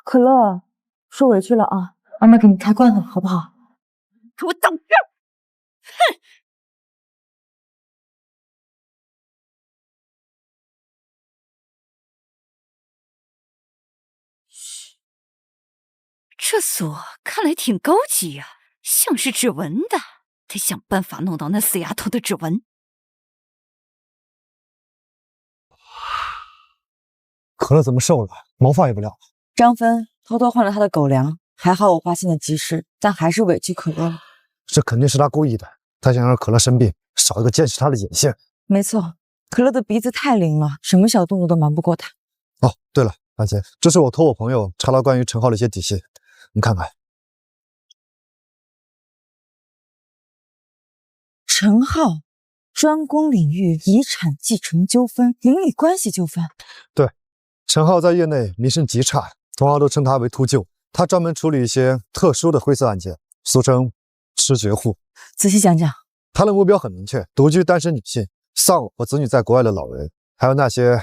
可乐，受委屈了啊，妈妈给你开罐头好不好？给我等着！哼！这锁看来挺高级呀，像是指纹的，得想办法弄到那死丫头的指纹。可乐怎么瘦了？毛发也不掉。张芬偷偷换了他的狗粮，还好我发现的及时，但还是委屈可乐了。这肯定是他故意的，他想让可乐生病，少一个监视他的眼线。没错，可乐的鼻子太灵了，什么小动作都瞒不过他。哦，对了，安姐，这是我托我朋友查到关于陈浩的一些底细，你看看。陈浩专攻领域遗产继承纠纷、邻里关系纠纷。对，陈浩在业内名声极差，同行都称他为秃鹫。他专门处理一些特殊的灰色案件，俗称吃绝户。仔细讲讲。他的目标很明确：独居单身女性、丧偶和子女在国外的老人，还有那些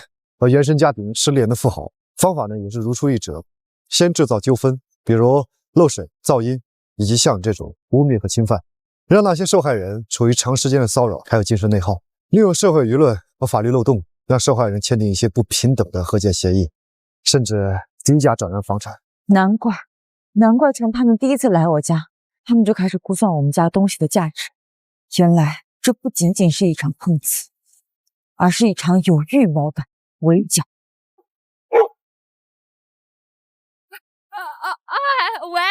原生家庭失联的富豪。方法呢也是如出一辙，先制造纠纷，比如漏水、噪音，以及像这种污蔑和侵犯，让那些受害人处于长时间的骚扰，还有精神内耗，利用社会舆论和法律漏洞，让受害人签订一些不平等的和解协议，甚至低价转让房产。难怪从他们第一次来我家，他们就开始估算我们家东西的价值。原来这不仅仅是一场碰瓷，而是一场有预谋的围剿。喂！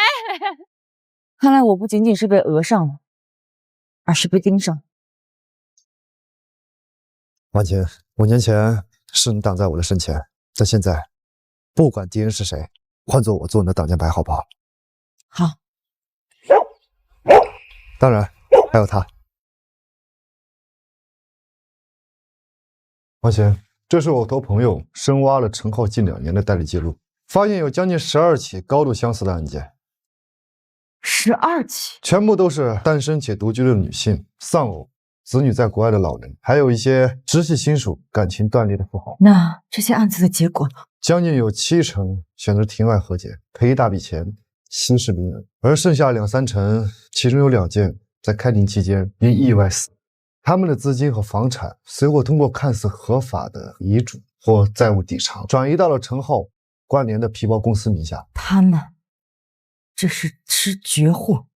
看来我不仅仅是被讹上了，而是被盯上了。婉晴，5年前是你挡在我的身前，但现在，不管敌人是谁，换做我做你的挡箭牌，好不好？好。当然，还有他。婉晴，这是我托朋友深挖了陈浩近2年的代理记录，发现有将近12起高度相似的案件。12起，全部都是单身且独居的女性、丧偶、子女在国外的老人，还有一些直系亲属感情断裂的富豪。那这些案子的结果呢？将近有70%选择庭外和解，赔一大笔钱，息事宁人，而剩下2-3成，其中有2件在开庭期间因意外死。他们的资金和房产随后通过看似合法的遗嘱或债务抵偿，转移到了陈浩关联的皮包公司名下。他们这是吃绝户，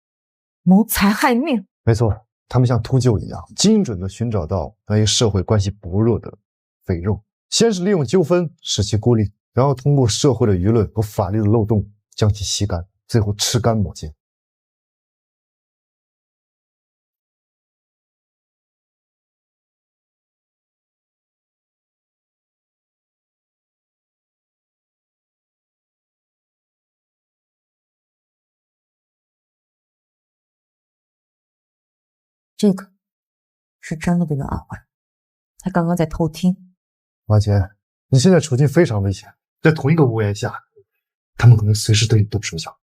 谋财害命。没错，他们像秃鹫一样，精准地寻找到那些社会关系薄弱的肥肉，先是利用纠纷使其孤立，然后通过社会的舆论和法律的漏洞将其吸干，最后吃干抹净。这个是张乐的原耳环，他刚刚在偷听。王姐，你现在处境非常危险，在同一个屋檐下，他们可能随时对你动手脚。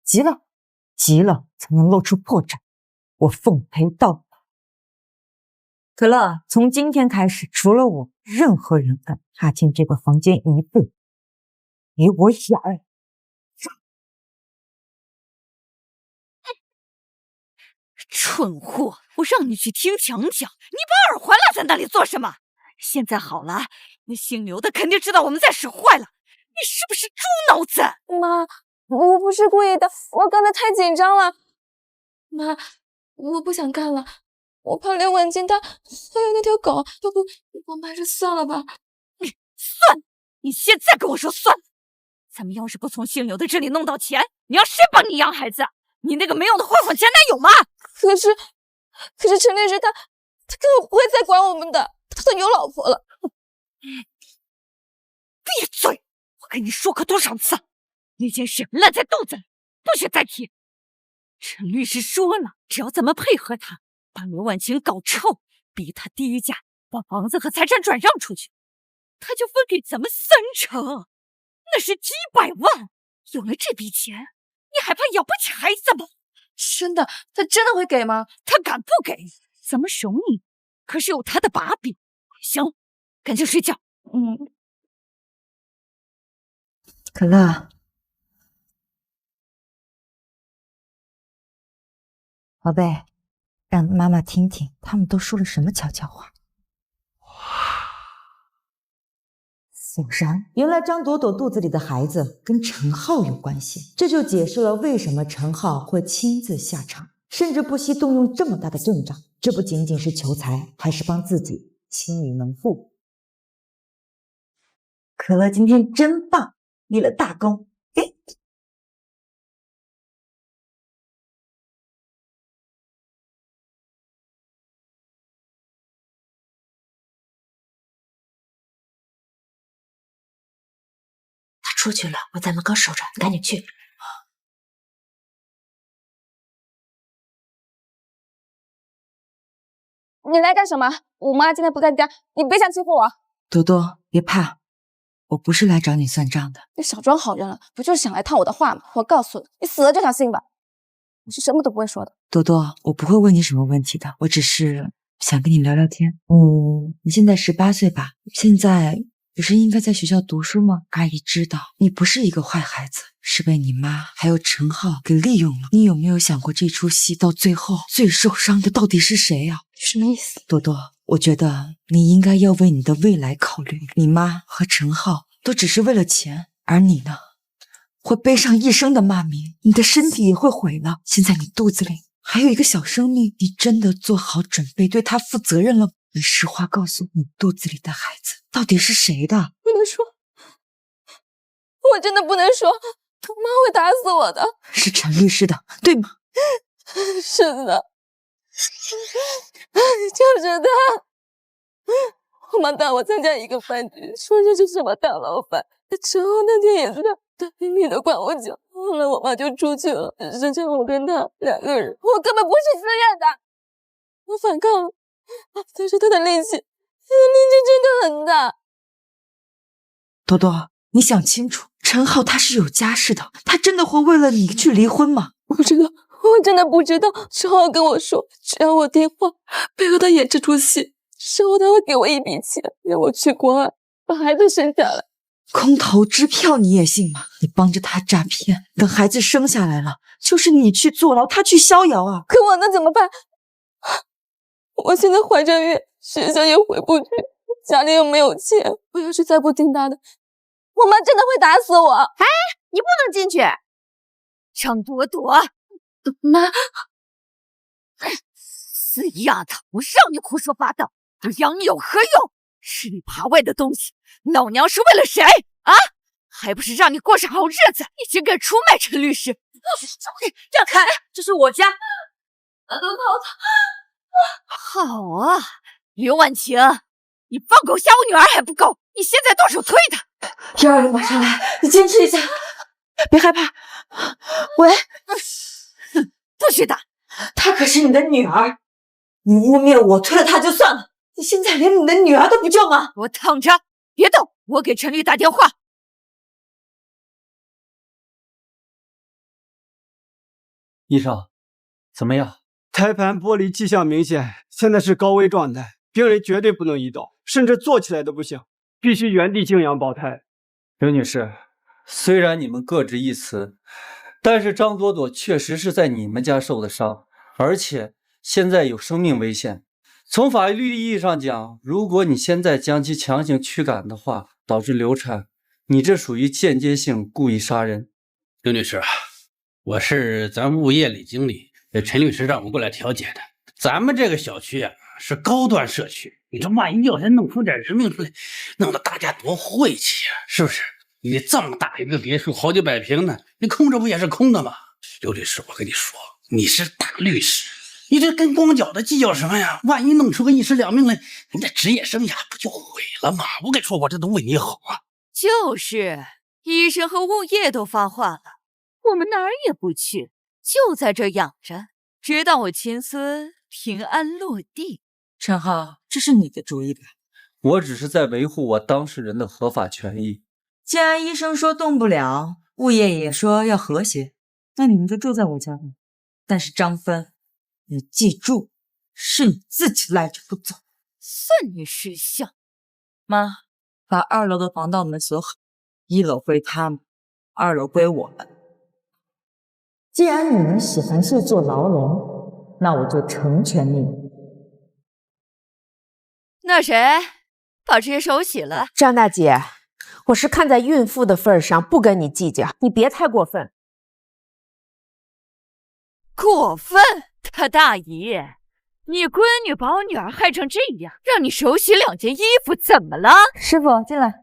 急了才能露出破绽，我奉陪到底。可乐，从今天开始，除了我，任何人敢踏进这个房间一步，离我远。蠢货！我让你去听讲讲，你把耳环落在那里做什么？现在好了，那姓刘的肯定知道我们在使坏了，你是不是猪脑子？妈，我不是故意的，我刚才太紧张了。妈，我不想干了，我怕刘婉清她还有那条狗，要不我们还是算了吧。算？你现在跟我说算了？咱们要是不从姓刘的这里弄到钱，你让谁帮你养孩子？你那个没用的混混前男友吗？可是陈律师他根本不会再管我们的，他都有老婆了。闭嘴！我跟你说过多少次，那件事烂在肚子里，不许再提。陈律师说了，只要咱们配合他，把刘婉晴搞臭，逼他低价把房子和财产转让出去，他就分给咱们3成，那是几百万。有了这笔钱，你还怕养不起孩子吗？真的，他真的会给吗？他敢不给，咱们手里可是有他的把柄。行，赶紧睡觉。可乐，宝贝，让妈妈听听他们都说了什么悄悄话。小山，原来张朵朵肚子里的孩子跟陈浩有关系，这就解释了为什么陈浩会亲自下场，甚至不惜动用这么大的阵仗。这不仅仅是求财，还是帮自己清理门户。可乐今天真棒，立了大功。他出去了，我在门口守着，你赶紧去。你来干什么？我妈今天不在家，你别想欺负我。多多，别怕，我不是来找你算账的。你少装好人了，不就是想来套我的话吗？我告诉你，你死了这条心吧。我是什么都不会说的。多多，我不会问你什么问题的，我只是想跟你聊聊天。你现在18岁吧？现在不是应该在学校读书吗？阿姨知道你不是一个坏孩子，是被你妈还有陈浩给利用了。你有没有想过，这出戏到最后最受伤的到底是谁啊？什么意思？多多，我觉得你应该要为你的未来考虑。你妈和陈浩都只是为了钱，而你呢，会背上一生的骂名，你的身体也会毁了。现在你肚子里还有一个小生命，你真的做好准备对他负责任了吗？你实话告诉我，你肚子里的孩子到底是谁的？不能说，我真的不能说，我妈会打死我的。是陈律师的，对吗？是的，就是他。我妈带我参加一个饭局，说这就是我大老板。陈浩那天也在，他拼命的管我讲，后来我妈就出去了，只剩下我跟他2个人。我根本不是自愿的，我反抗了，但是他的力气真的很大。多多，你想清楚，陈浩他是有家室的，他真的会为了你去离婚吗？不知道，我真的不知道。陈浩跟我说，只要我听话，配合他演这出戏，之后他会给我一笔钱，让我去国外把孩子生下来。空头支票你也信吗？你帮着他诈骗，等孩子生下来了，就是你去坐牢，他去逍遥啊！可我能怎么办？我现在怀着孕，学校也回不去，家里又没有钱。我要是再不听他的，我妈真的会打死我！哎，你不能进去！张朵朵，妈，死丫头，我让你胡说八道，我养你有何用？吃里扒外的东西，老娘是为了谁啊？还不是让你过上好日子！你竟敢出卖陈律师！让开，这是我家。好啊，刘婉晴，你放狗吓我女儿还不够，你现在动手推她！120马上来，你坚持一下，别害怕。喂，不许打！她可是你的女儿，你污蔑我，推了她就算了，你现在连你的女儿都不救吗？给我躺着，别动！我给陈律打电话。医生，怎么样？胎盘剥离迹象明显，现在是高危状态，病人绝对不能移动，甚至坐起来都不行，必须原地静养保胎。刘女士，虽然你们各执一词，但是张朵朵确实是在你们家受的伤，而且现在有生命危险。从法律意义上讲，如果你现在将其强行驱赶的话，导致流产，你这属于间接性故意杀人。刘女士，我是咱物业李经理，陈律师让我过来调解的。咱们这个小区啊是高端社区，你这万一要是弄出点人命来，弄得大家多晦气啊，是不是？你这么大一个别墅，好几百平呢，你空着不也是空的吗？刘律师，我跟你说，你是大律师，你这跟光脚的计较什么呀？万一弄出个1尸2命来，你这职业生涯不就毁了吗？我跟你说，我这都为你好啊。就是，医生和物业都发话了，我们哪儿也不去，就在这养着，直到我亲孙平安落地。陈浩，这是你的主意吧？我只是在维护我当事人的合法权益。既然医生说动不了，物业也说要和谐，那你们就住在我家吧。但是张芬，你记住，是你自己赖着不走。算你识相。妈，把2楼的防盗门锁好，1楼归他们，2楼归我们。既然你们喜欢是坐牢笼，那我就成全你们。那谁，把这些手洗了？张大姐，我是看在孕妇的份上，不跟你计较，你别太过分。过分！他大姨，你闺女把我女儿害成这样，让你手洗2件衣服，怎么了？师傅，进来。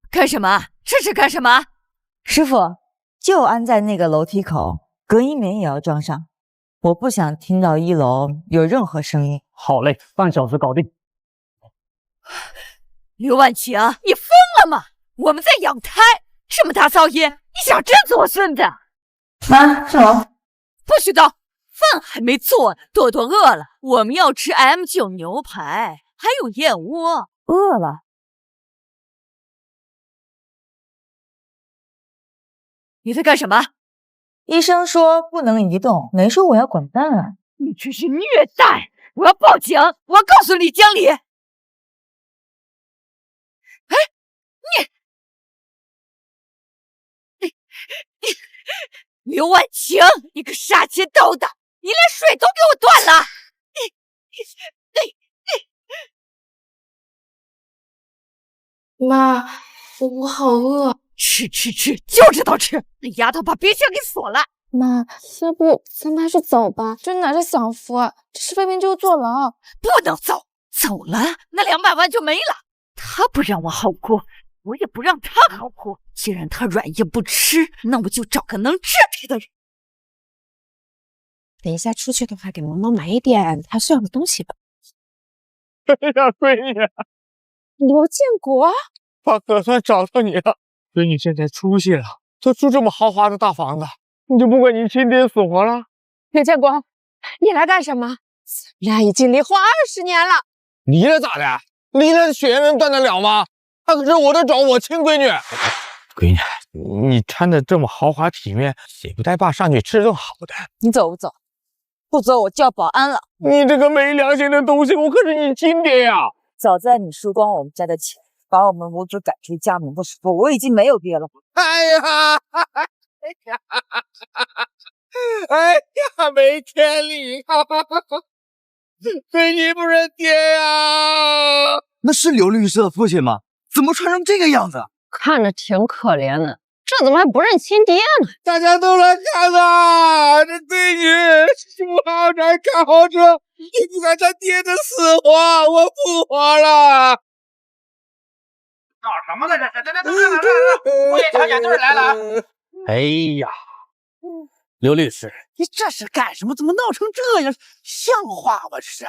干什么？这是干什么？师傅，就安在那个楼梯口，隔音棉也要装上。我不想听到1楼有任何声音。好嘞，半小时搞定。刘婉晴，你疯了吗？我们在养胎，这么大噪音，你想真做我孙子？妈，上楼。不许动，饭还没做呢。多多饿了，我们要吃 M9 牛排，还有燕窝。饿了。你在干什么？医生说不能移动，没说我要滚蛋啊！你这是虐待！我要报警！我要告诉李经理！哎，你刘婉晴，你个杀鸡刀的，你连水都给我断了！妈，我好饿。吃，就知道吃！那丫头把冰箱给锁了。妈，要不咱们还是走吧？这哪是享福啊，这是分明就是坐牢。不能走，走了那200万就没了。他不让我好过，我也不让他好过。既然他软硬不吃，那我就找个能治他的人。等一下出去的话，给萌萌买一点她需要的东西吧。哎呀，闺女，刘建国，爸可算找到你了。闺女现在出息了，都住这么豪华的大房子，你就不管你亲爹死活了？刘建国，你来干什么？咱俩已经离婚20年了。离了咋的？离了血缘能断得了吗？她可是我的找我亲闺女。闺女，你穿的这么豪华体面，也不带爸上去吃顿好的。你走不走？不走我叫保安了。你这个没良心的东西，我可是你亲爹呀！早在你输光我们家的钱，把我们母子赶出家门的时候，我已经没有爹了。哎呀，哎呀，没天理啊！对你不是爹呀！那是刘律师的父亲吗？怎么穿成这个样子？看着挺可怜的，这怎么还不认亲爹呢？大家都来看呐！这闺女住豪宅开豪车，也不敢他爹的死活，我不活了！搞什么呢？这物业调解队来了！哎呀，刘律师，你这是干什么？怎么闹成这样？像话吗？这是？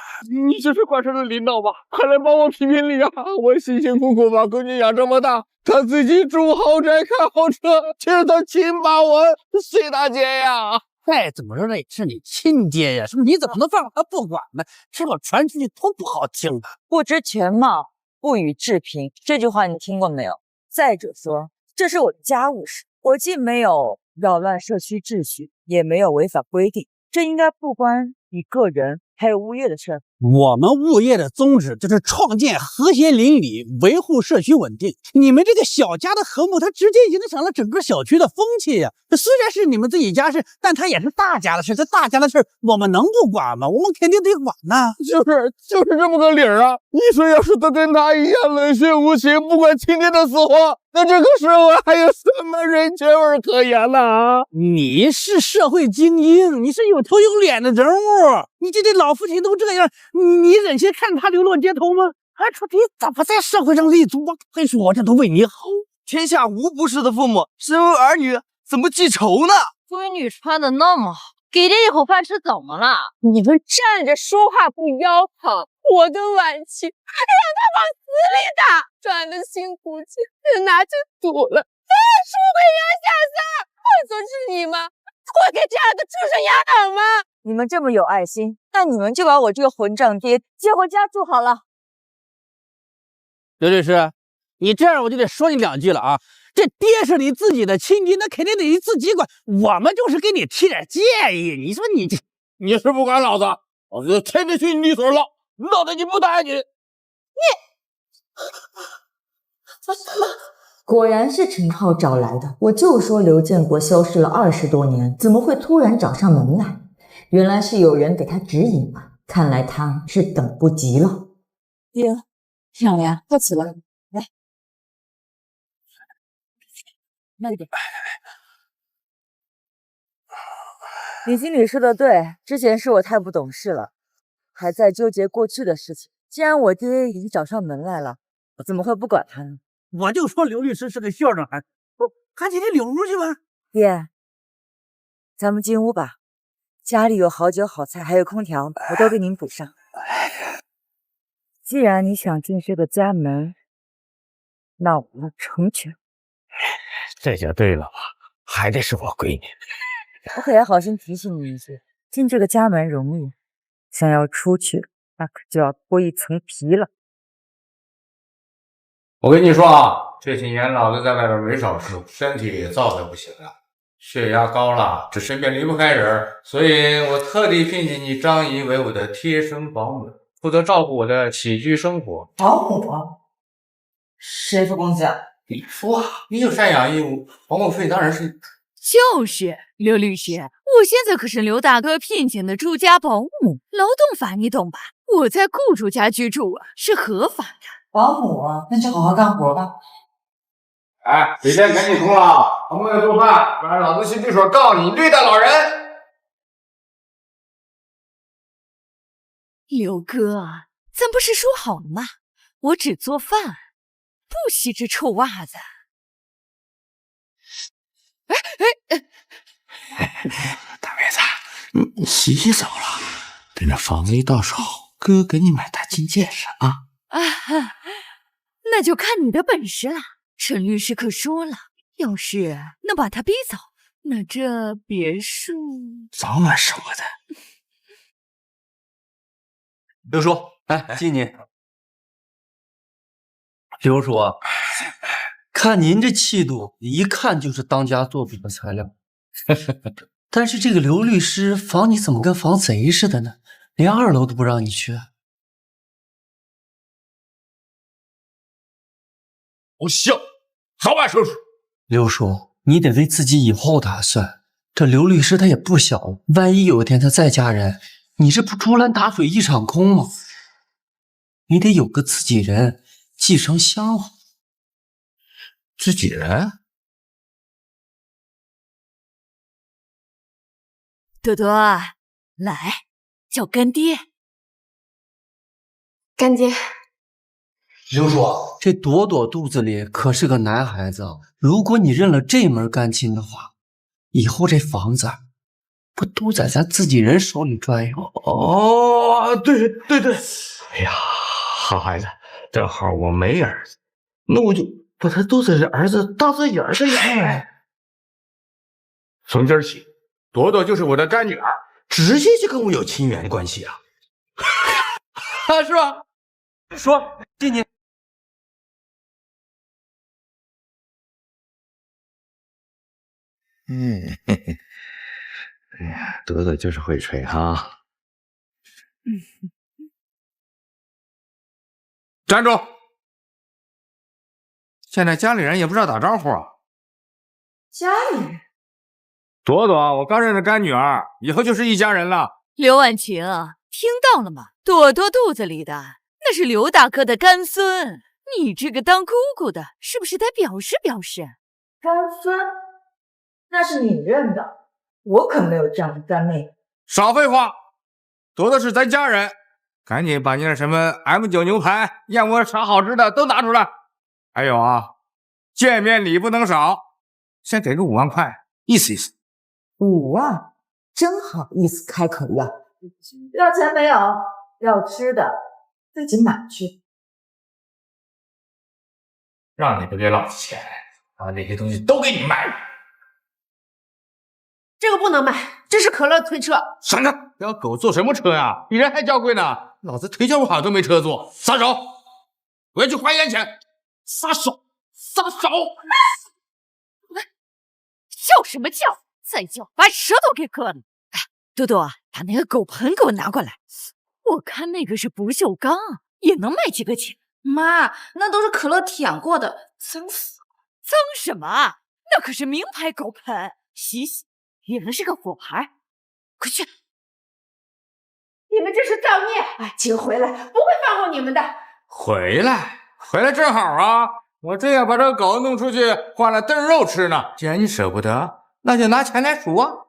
你就是官场的领导吧？快来帮我评评理啊！我辛辛苦苦把闺女养这么大，他自己住豪宅开豪车，却是他亲把我碎大街呀！再怎么说那也是你亲爹呀，是不是？你怎么能放他不管呢？这个传出去多不好听啊！不知全貌，不予置评，这句话你听过没有？再者说，这是我的家务事，我既没有扰乱社区秩序，也没有违反规定，这应该不关你个人还有物业的事儿。我们物业的宗旨就是创建和谐邻里，维护社区稳定。你们这个小家的和睦，它直接影响了整个小区的风气呀。虽然是你们自己家事，但它也是大家的事。这大家的事，我们能不管吗？我们肯定得管呐。就是这么个理儿啊！你说要是都跟他一样冷血无情，不管亲爹的死活，那这个社会还有什么人情味可言呢？啊！你是社会精英，你是有头有脸的人物，你这老父亲都这样，你忍心看他流落街头吗？还说你怎么在社会上立足？我跟你说，我这都为你好。天下无不是的父母，身为儿女怎么记仇呢？闺女穿的那么好，给这一口饭吃怎么了？你们站着说话不腰疼，我跟婉晴让他往死里打，赚的辛苦钱也拿去赌了，再输给杨小三，换作是你吗？会给这样的畜生养老吗？你们这么有爱心，那你们就把我这个混账爹接回家住好了。刘律师，你这样我就得说你2句了啊！这爹是你自己的亲爹，那肯定得你自己管。我们就是给你提点建议。你说你这，你是不管老子，老子就天天去你所了，闹得你不打你。果然是陈浩找来的，我就说刘建国消失了20多年，怎么会突然找上门来？原来是有人给他指引啊，看来他是等不及了。爹，亮亮，到此了，来，慢点。李经理说的对，之前是我太不懂事了，还在纠结过去的事情。既然我爹已经找上门来了，我怎么会不管他呢？我就说刘律师是个孝顺孩子，赶紧领出去吧。爹，咱们进屋吧，家里有好酒好菜，还有空调，我都给您补上。既然你想进这个家门，那我成全。这就对了吧，还得是我闺女。我可要好心提醒你一句，进这个家门容易，想要出去，那可就要剥一层皮了。我跟你说啊，这几年老子在外边没少吃，身体造的不行了，血压高了，这身边离不开人，所以我特地聘请你张姨为我的贴身保姆，负责照顾我的起居生活。保姆？谁付工资啊？你说啊，你有赡养义务，保姆费当然是。就是刘律师，我现在可是刘大哥聘请的住家保姆，劳动法你懂吧？我在雇主家居住啊，是合法的。保姆啊，那就好好干活吧。哎，水电赶紧通了，帮忙做饭，不然老子去律所告你虐待老人。刘哥，咱不是说好了吗？我只做饭，不洗这臭袜子。大妹子，你洗澡了？等这房子一到手，哥给你买大金戒指啊！那就看你的本事了。陈律师可说了，要是能把他逼走，那这别墅早晚是我的。刘叔，来敬你。刘叔，看您这气度，一看就是当家做主的材料。但是这个刘律师防你怎么跟防贼似的呢？连2楼都不让你去。不行，早晚收拾。刘叔，你得为自己以后打算。这刘律师他也不小，万一有一天他再嫁人，你这不竹篮打水一场空吗？你得有个自己人继承香火。自己人？多多，来，叫干爹。干爹。刘叔，这朵朵肚子里可是个男孩子，如果你认了这门干亲的话，以后这房子不都在咱自己人手里转悠？哦，对对对，哎呀，好孩子，正好我没儿子，那我就把他肚子里儿子当做眼儿的养。从今儿起，朵朵就是我的干女儿，直接就跟我有亲缘关系啊！是吧？说，敬你。嘿嘿，哎呀，朵朵就是会吹哈。站住！现在家里人也不知道打招呼啊。家里人？朵朵，我刚认的干女儿，以后就是一家人了。刘婉晴，听到了吗？朵朵肚子里的那是刘大哥的干孙，你这个当姑姑的，是不是得表示表示？干孙？那是你认的，我可没有这样的干妹。少废话，朵朵是咱家人，赶紧把你那什么 M9 牛排、燕窝啥好吃的都拿出来。还有啊，见面礼不能少，先给个5万块，意思意思。5万？真好意思开口要？要钱没有，要吃的自己买去。让你不给老子钱，把那些东西都给你买了。这个不能卖，这是可乐推车。省着，要狗坐什么车呀？比人还娇贵呢！老子腿脚不好都没车坐，撒手！我要去还原钱！撒手！撒手！叫什么叫？再叫把舌头给割了！哎，多多，把那个狗盆给我拿过来。我看那个是不锈钢，也能卖几个钱。妈，那都是可乐舔过的，脏死了！脏什么？那可是名牌狗盆，洗洗也能是个佛牌。快去！你们这是造孽！哎，姐回来不会放过你们的。回来正好啊！我正要把这狗弄出去换了炖肉吃呢。既然你舍不得，那就拿钱来赎啊！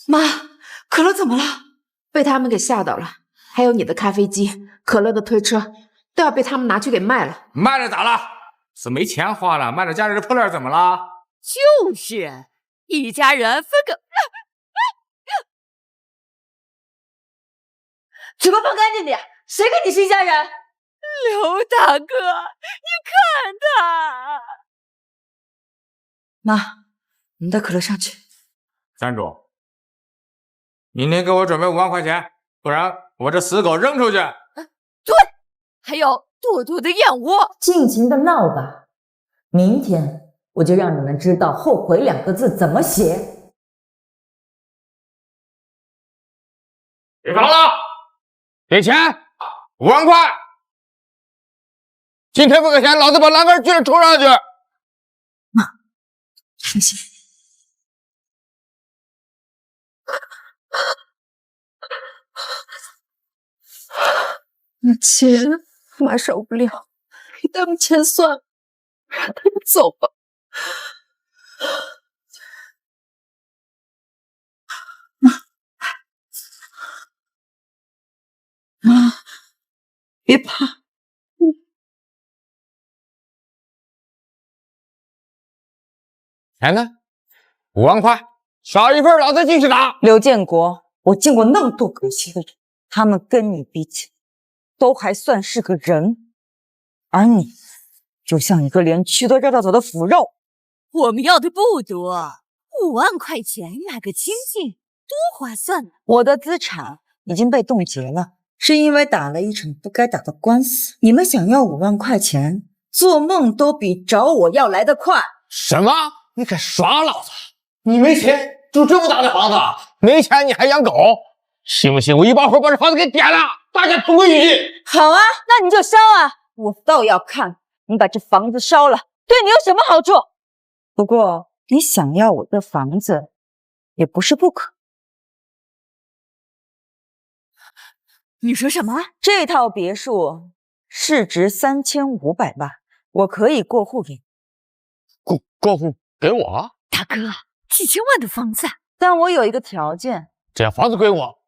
妈，可乐怎么了？被他们给吓到了。还有你的咖啡机、可乐的推车，都要被他们拿去给卖了。卖了咋了？是没钱花了，卖了家里的破烂怎么了？就是一家人分个。嘴巴放干净点，谁跟你是一家人？刘大哥，你看他。妈，你带可乐上去。站住！明天给我准备5万块钱，不然我这死狗扔出去。对，还有多多的燕窝。尽情的闹吧，明天我就让你们知道后悔2个字怎么写。别吵了，给钱，5万块。今天不给钱，老子把栏杆锯了冲上去。妈，放心。钱妈受不了，给他们钱算了，让他们走吧。妈，别怕。钱呢？5万块，少一份老子继续打。刘建国，我见过那么多恶心的人，他们跟你比起来，都还算是个人，而你就像一个连蛆都绕道走的腐肉。我们要的不多，5万块钱买个清净，多划算呢。我的资产已经被冻结了，是因为打了一场不该打的官司。你们想要5万块钱，做梦都比找我要来得快。什么？你敢耍老子？你没钱住这么大的房子，没钱你还养狗？信不信我一把火把这房子给点了？大家同归于尽。好啊，那你就烧啊！我倒要看你把这房子烧了，对你有什么好处。不过你想要我的房子，也不是不可。你说什么？这套别墅市值3500万，我可以过户给你。过户给我？大哥，几千万的房子，但我有一个条件。只要房子归我，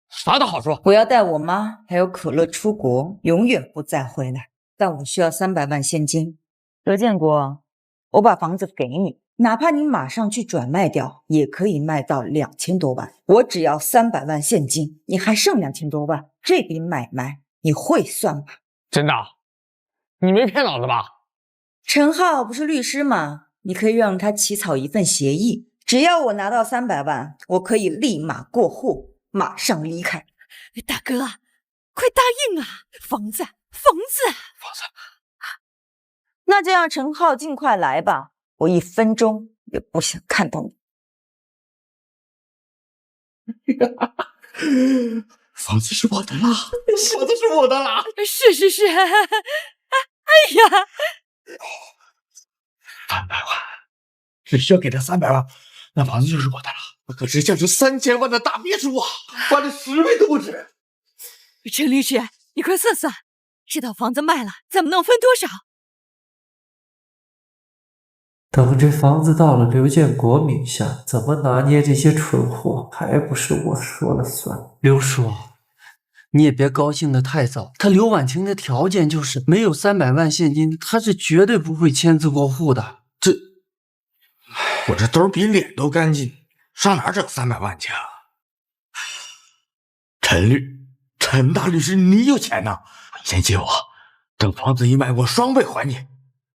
啥都好说。我要带我妈还有可乐出国，永远不再回来。但我需要300万现金。刘建国，我把房子给你，哪怕你马上去转卖掉，也可以卖到2000多万。我只要300万现金，你还剩2000多万。这笔买卖你会算吧？真的？你没骗老子吧？陈浩不是律师吗？你可以让他起草一份协议，只要我拿到300万，我可以立马过户，马上离开。大哥，快答应啊！房子！那就让陈浩尽快来吧，我1分钟也不想看到你。房子是我的啦，房子是我的啦！是，哎呀，300万，只需要给他300万，那房子就是我的了。那可是价值3000万的大别墅啊，花了10倍都不止。陈律师，你快算算，这套房子卖了，咱们能分多少？等这房子到了刘建国名下，怎么拿捏这些蠢货，还不是我说了算。刘叔，你也别高兴得太早。他刘婉晴的条件就是没有300万现金，他是绝对不会签字过户的。我这兜比脸都干净，上哪整300万去啊？陈大律师，你有钱呐，先借我，等房子一卖，我双倍还你。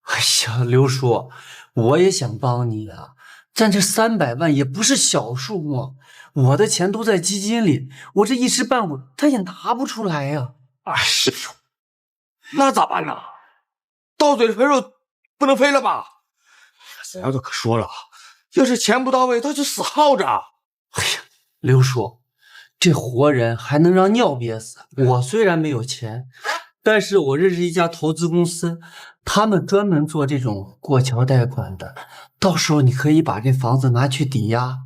哎呀，刘叔，我也想帮你啊，但这300万也不是小数目，我的钱都在基金里，我这一时半会儿他也拿不出来呀。是，那咋办呢？到嘴的肥肉不能飞了吧？咱要都可说了，要是钱不到位，他就死耗着。刘叔，这活人还能让尿憋死？我虽然没有钱，但是我认识一家投资公司，他们专门做这种过桥贷款的。到时候你可以把这房子拿去抵押，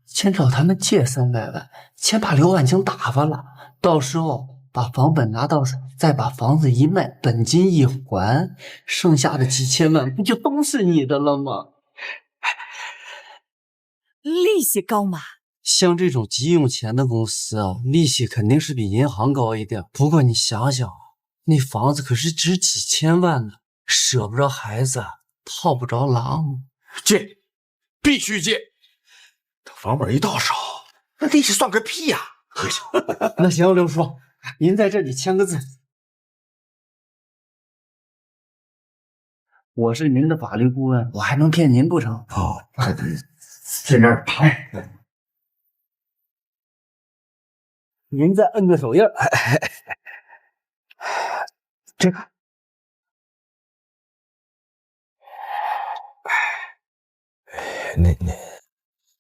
先找他们借300万，先把刘婉清打发了，到时候把房本拿到手，再把房子一卖，本金一还，剩下的几千万不就都是你的了吗？利息高吗？像这种急用钱的公司啊，利息肯定是比银行高一点。不过你想想，那房子可是值几千万呢，舍不着孩子，套不着狼。借，必须借。等房本一到手，那利息算个屁呀！那行，刘叔，您在这里签个字。我是您的法律顾问，我还能骗您不成？哦，这边拍。您再摁个手印。这个。那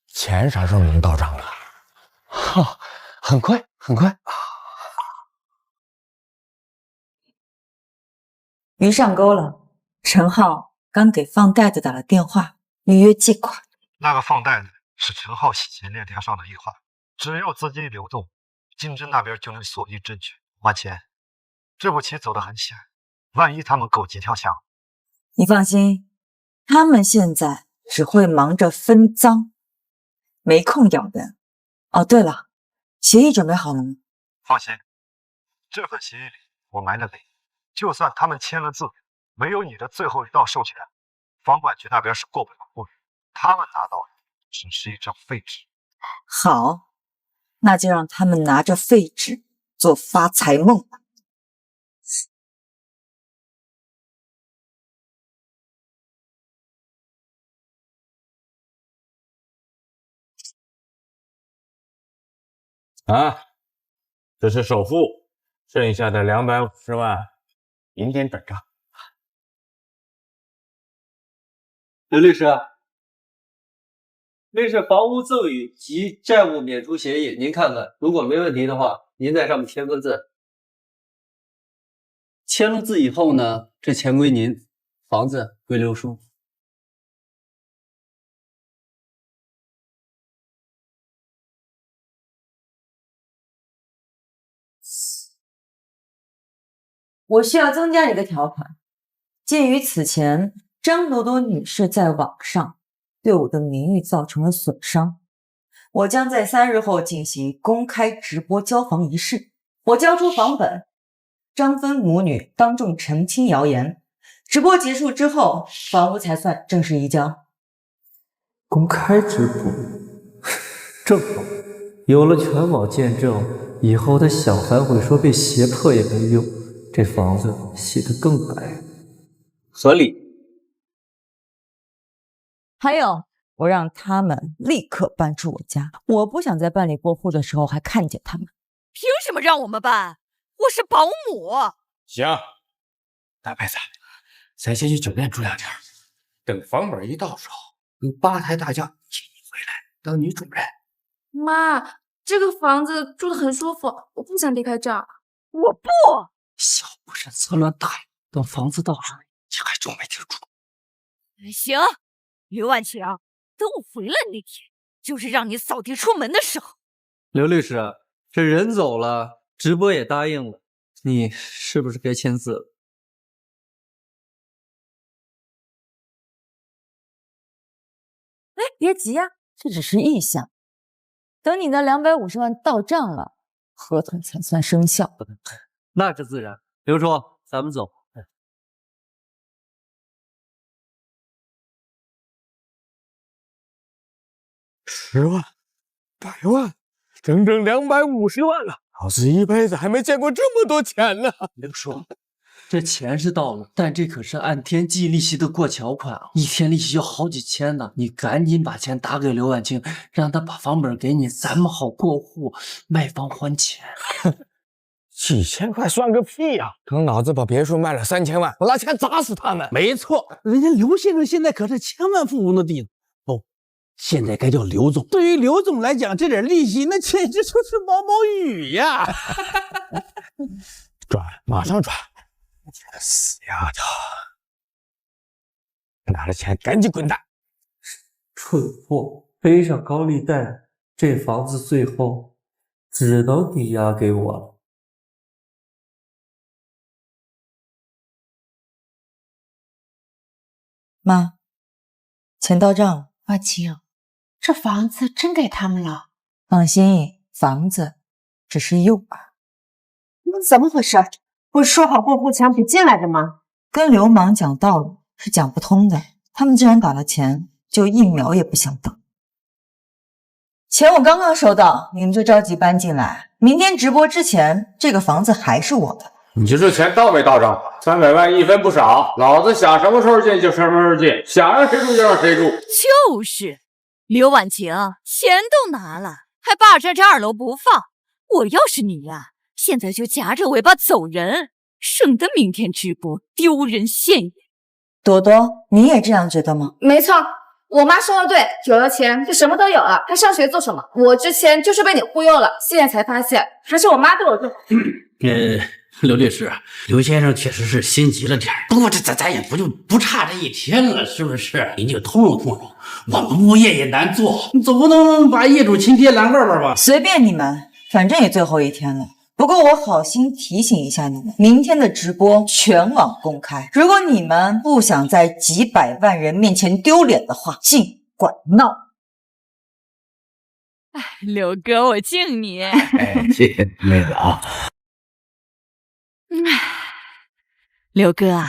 钱啥时候能到账啊？很快，很快。鱼上钩了，陈浩刚给放贷的打了电话，预约借款。那个放贷的是陈浩洗钱链条上的一环，只要资金流动，金针那边就能锁定证据还钱。这步棋走得很险，万一他们狗急跳墙，你放心，他们现在只会忙着分赃，没空咬人。哦，对了，协议准备好了吗？放心，这份协议里我埋了雷，就算他们签了字，没有你的最后一道授权，房管局那边是过不了户的。他们拿到的只是一张废纸。好，那就让他们拿着废纸做发财梦吧。啊，这是首付，剩下的250万，明天转账。刘律师，那是房屋赠与及债务免除协议，您看看，如果没问题的话，您在上面签个字。签了字以后呢，这钱归您，房子归刘叔。我需要增加一个条款，鉴于此前张朵朵女士在网上对我的名誉造成了损伤，我将在3日后进行公开直播交房仪式。我交出房本，张芬母女当众澄清谣言。直播结束之后，房屋才算正式移交。公开直播，正好，有了全网见证，以后他想反悔说被胁迫也没用，这房子洗得更白，合理。还有，我让他们立刻搬出我家，我不想在办理过户的时候还看见他们。凭什么让我们搬？我是保姆。行，大白菜，咱先去酒店住2天，等房本一到手，有8抬大轿请你回来当女主人。妈，这个房子住得很舒服，我不想离开这儿。我不。小不慎策乱大意，等房子到手，你还住没地儿住。行，刘婉晴，等我回来那天，就是让你扫地出门的时候。刘律师，这人走了，直播也答应了，你是不是该签字了？哎，别急呀，这只是意向。等你的250万到账了，合同才算生效。那是自然。刘叔，咱们走。10万、100万，整整250万了！老子一辈子还没见过这么多钱呢！刘叔，这钱是到了，但这可是按天计利息的过桥款啊，一天利息要好几千呢。你赶紧把钱打给刘婉清，让他把房本给你，咱们好过户卖房还钱。几千块算个屁呀！等老子把别墅卖了3000万，我拿钱砸死他们！没错，人家刘先生现在可是千万富翁的地子。不，现在该叫刘总。对于刘总来讲，这点利息那简直就是毛毛雨呀！转，马上转！死丫头，拿了钱赶紧滚蛋！蠢货，背上高利贷，这房子最后只能抵押给我了。妈，钱到账了。婉清，这房子真给他们了？放心，房子只是诱饵。怎么回事？不是说好过户钱不进来的吗？跟流氓讲道理是讲不通的。他们既然打了钱，就一秒也不想等。钱我刚刚收到，你们就着急搬进来。明天直播之前，这个房子还是我的。你就这钱到没到账？300万一分不少，老子想什么时候进就什么时候进，想让谁住就让谁住。就是，刘婉晴，钱都拿了，还霸占着2楼不放。我要是你呀，现在就夹着尾巴走人，省得明天直播丢人现眼。朵朵，你也这样觉得吗？没错，我妈说的对，有了钱就什么都有了，还上学做什么？我之前就是被你忽悠了，现在才发现还是我妈对我最好。刘律师，刘先生确实是心急了点，不过咱也不差这一天了，是不是？你就通融通融，我们物业也难做，你总不能把业主亲爹拦外边吧？随便你们，反正也最后一天了。不过我好心提醒一下你们，明天的直播全网公开，如果你们不想在几百万人面前丢脸的话，尽管闹。刘哥，我敬你。谢谢妹子啊。刘哥啊，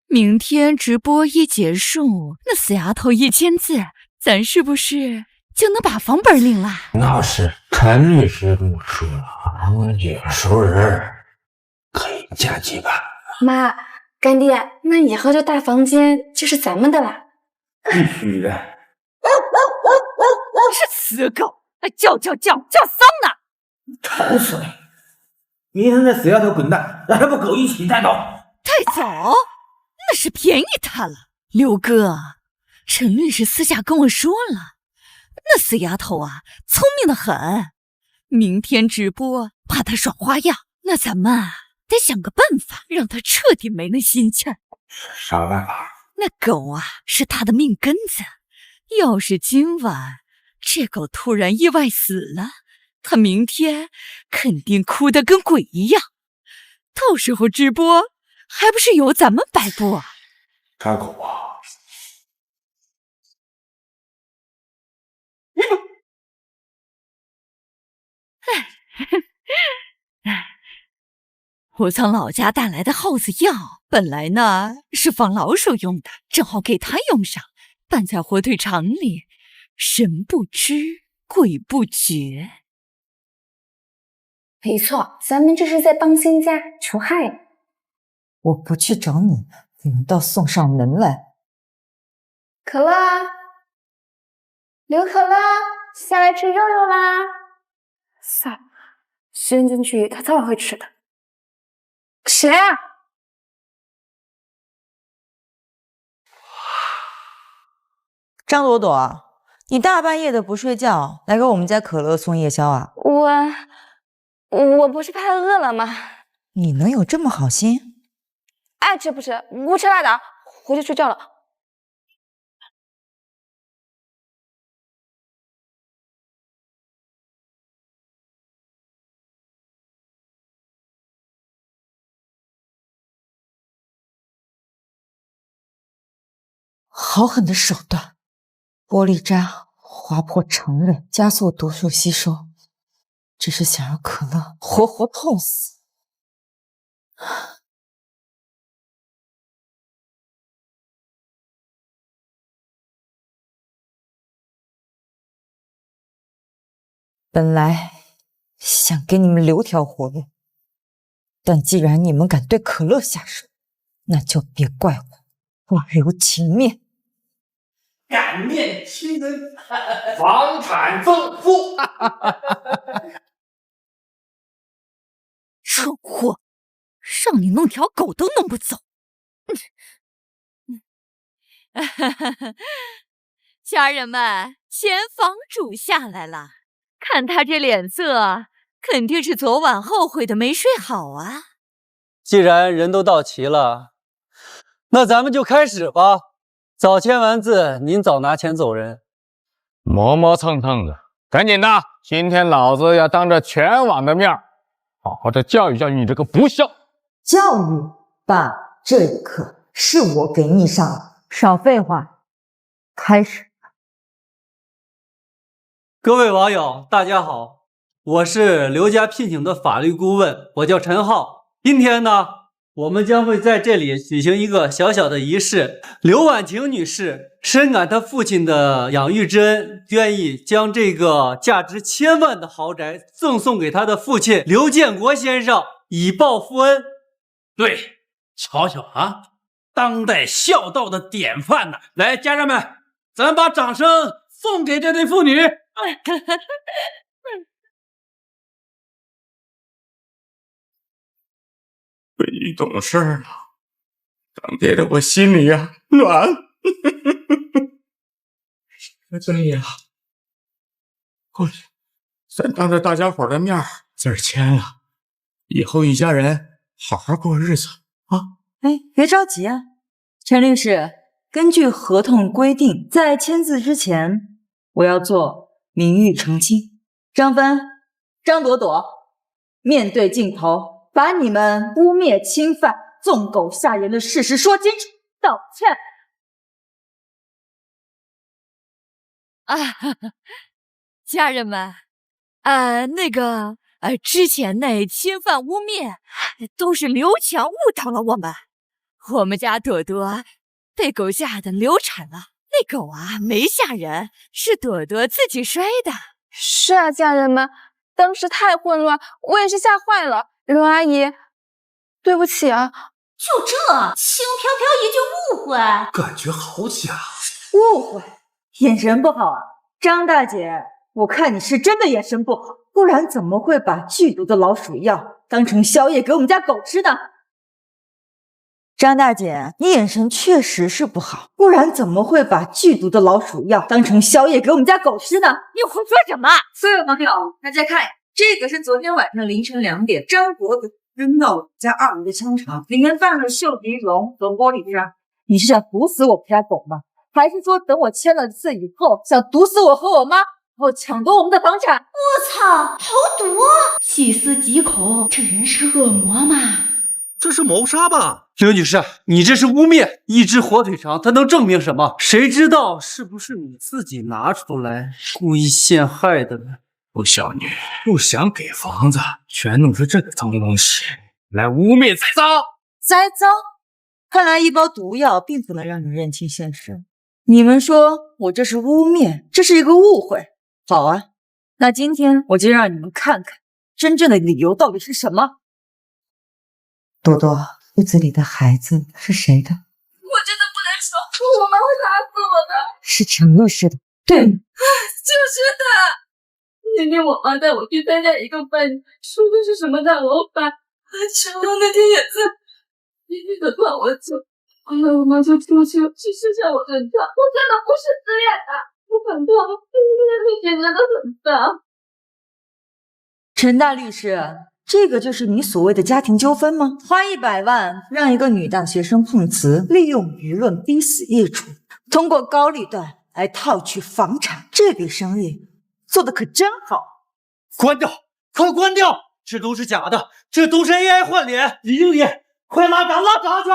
明天直播一结束，那死丫头1000字，咱是不是就能把房本领了？那是陈律师跟我说了，有熟人可以加几万。妈，干爹，那以后这大房间就是咱们的啦。必须的。是死狗，还叫丧呢！吵死你！明天那死丫头滚蛋，让他们狗一起带走。带走？那是便宜他了。刘哥，陈律师私下跟我说了，那死丫头啊，聪明的很。明天直播怕她耍花样，那咱们得想个办法，让她彻底没了心气儿。啥办法？那狗啊，是她的命根子。要是今晚这狗突然意外死了，他明天肯定哭得跟鬼一样，到时候直播还不是由咱们摆布啊？杀狗啊！我从老家带来的耗子药，本来呢是防老鼠用的，正好给它用上，拌在火腿肠里，神不知鬼不觉。没错，咱们这是在帮新家除害。我不去找你们，你们倒送上门来。可乐，刘可乐，下来吃肉肉啦！算了，扔进去他早晚会吃的。谁啊？张朵朵，你大半夜的不睡觉，来给我们家可乐送夜宵啊？我不是怕饿了吗？你能有这么好心？爱吃不吃，不吃拉倒，回去睡觉了。好狠的手段！玻璃渣划破常人，加速毒素吸收，只是想让可乐活活痛死。本来想给你们留条活路，但既然你们敢对可乐下手，那就别怪我不留情面。感念亲人，房产赠付。蠢货，让你弄条狗都弄不走。家人们，前房主下来了，看他这脸色，肯定是昨晚后悔的没睡好啊。既然人都到齐了，那咱们就开始吧。早签完字，您早拿钱走人。磨磨蹭蹭的，赶紧的！今天老子要当着全网的面，好好的教育教育你这个不孝。教育，爸，这一课是我给你上的。少废话，开始。各位网友，大家好，我是刘家聘请的法律顾问，我叫陈浩。今天呢，我们将会在这里举行一个小小的仪式。刘婉晴女士深感她父亲的养育之恩，愿意将这个价值1000万的豪宅赠送给她的父亲刘建国先生，以报父恩。对，瞧瞧啊，当代孝道的典范呐！来，家人们，咱把掌声送给这对父女。对你懂事了，当爹的我心里呀暖。对呀，过去，咱当着大家伙的面字签了，以后一家人好好过日子啊！哎，别着急啊，陈律师，根据合同规定，在签字之前，我要做名誉澄清。张帆、张朵朵，面对镜头，把你们污蔑、侵犯、纵狗吓人的事实说清楚，道歉。家人们，之前那侵犯污蔑都是刘强误导了我们。我们家朵朵被狗吓得流产了，那狗啊没吓人，是朵朵自己摔的。是啊，家人们，当时太混乱，我也是吓坏了。刘阿姨，对不起啊。就这，轻飘飘也就误会，感觉好假。误会，眼神不好啊，张大姐，我看你是真的眼神不好，不然怎么会把剧毒的老鼠药当成宵夜给我们家狗吃呢？张大姐，你眼神确实是不好，不然怎么会把剧毒的老鼠药当成宵夜给我们家狗吃呢？你胡说什么？所有网友，大家看，这个是昨天晚上凌晨2点，张国德扔到我们家2楼的香肠，里面放了秀鼻蓉和玻璃渣。你是想毒死我们家狗吗？还是说等我签了字以后，想毒死我和我妈，然后抢夺我们的房产？我操，好毒啊！细思极恐，这人是恶魔吗？这是谋杀吧？刘女士，你这是污蔑，一只火腿肠它能证明什么？谁知道是不是你自己拿出来故意陷害的呢？不孝女不想给房子，全弄出这个脏东西来污蔑栽赃。栽赃？看来一包毒药并不能让你认清现实。你们说我这是污蔑，这是一个误会。好啊，那今天我就让你们看看真正的理由到底是什么。朵朵，肚子里的孩子是谁的？我真的不能说，我妈会打死我的。是陈律师的。对，就是他。那天我妈带我去参加一个饭局，说的是什么大老板，陈龙那天也在，一律的断我酒。后来我妈就出去试下我身上，我真的不是自愿的，我很痛，力气真的很大。陈大律师，这个就是你所谓的家庭纠纷吗？花100万让一个女大学生碰瓷，利用舆论逼死业主，通过高利贷来套取房产，这笔生意做的可真好。关掉，快关掉！这都是假的，这都是 AI 换脸。李经理，快拉闸去！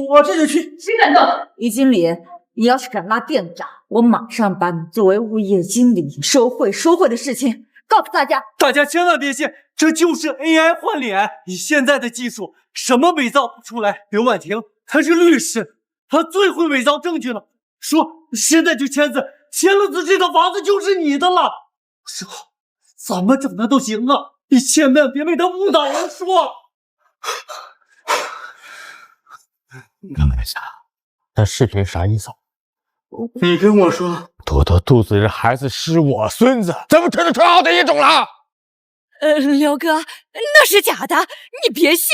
我这就去。谁敢动？李经理，你要是敢拉店长，我马上把你作为物业经理收贿的事情告诉大家。大家千万别信，这就是 AI 换脸。以现在的技术，什么伪造不出来？刘婉婷，她是律师，她最会伪造证据了。说现在就签字，签了字，这套房子就是你的了。之后怎么整的都行啊，你千万别被他误导了说。刚才那视频啥意思？你跟我说，朵朵肚子里的孩子是我孙子，咱们成了传好的一种了。刘哥，那是假的，你别信，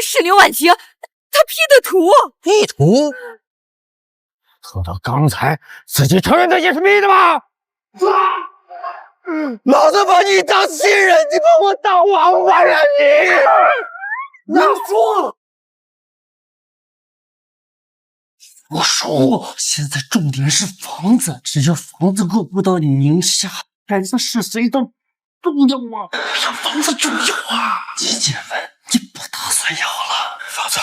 是刘婉晴她 P 的图。P 图？朵朵刚才自己承认这也是 P 的吗？老子把你当亲人，你把我当王八呀你！我说了。我说，现在重点是房子，只要房子过不到你名下，孩子是谁都重要啊，比房子重要啊！季建文，你不打算要了？房子，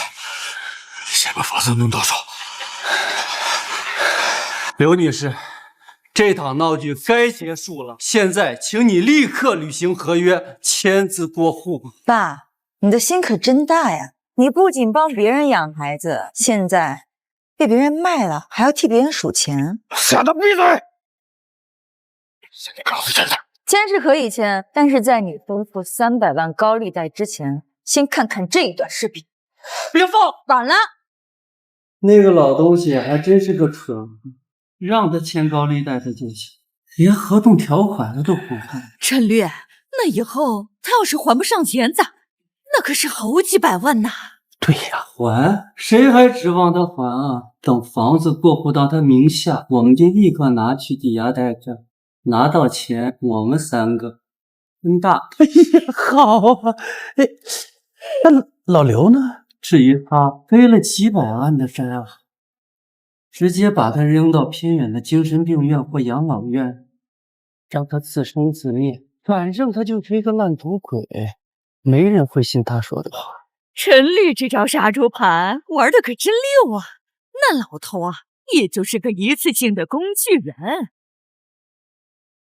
先把房子弄到手。刘女士，这场闹剧该结束了，现在请你立刻履行合约，签字过户。爸，你的心可真大呀！你不仅帮别人养孩子，现在被别人卖了，还要替别人数钱。傻的闭嘴！现在告诉签字。签是可以签，但是在你吩咐300万高利贷之前，先看看这一段视频。别放！晚了。那个老东西还真是个蠢货，让他签高利贷他就行，连合同条款他都不看。陈律，那以后他要是还不上钱咋？那可是好几百万呐！对呀，还谁还指望他还啊？等房子过户到他名下，我们就立刻拿去抵押贷款，拿到钱我们3个分大。哎呀，好啊！哎，那老刘呢？至于他，背了几百万的债啊，直接把他扔到偏远的精神病院或养老院，让他自生自灭。反正他就是一个烂赌鬼，没人会信他说的话。陈律这招杀猪盘玩的可真溜啊！那老头啊，也就是个一次性的工具人。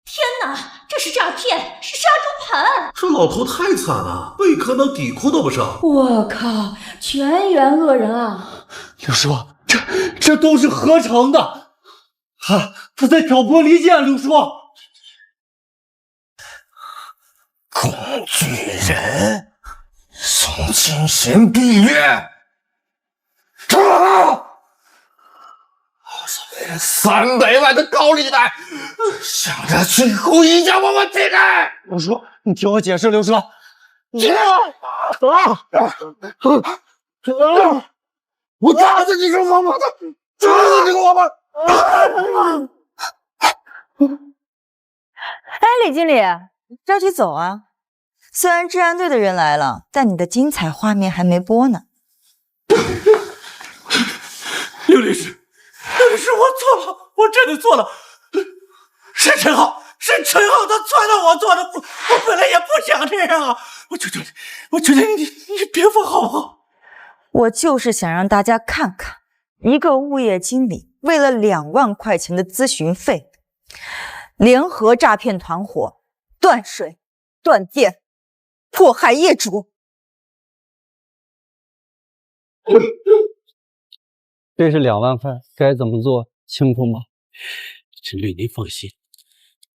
天哪，这是诈骗，是杀猪盘！这老头太惨了，贝壳到底裤都不剩。我靠，全员恶人啊！刘叔，这都是合成的，他在挑拨离间，刘叔。工具人，宋金贤毕业，300万的高利贷，想着最后一家把我劈开。刘叔，你听我解释，刘叔。我打死你个王八蛋！打死你个王八蛋！哎，李经理，着急走啊！虽然治安队的人来了，但你的精彩画面还没播呢。刘律师，我错了，我真的错了。是陈浩，他撺掇我做的，我本来也不想这样啊。我求求你别放好不好？我就是想让大家看看，一个物业经理为了2万块钱的咨询费，联合诈骗团伙，断水、断电，迫害业主。这是2万块，该怎么做清楚吗？陈律，您放心，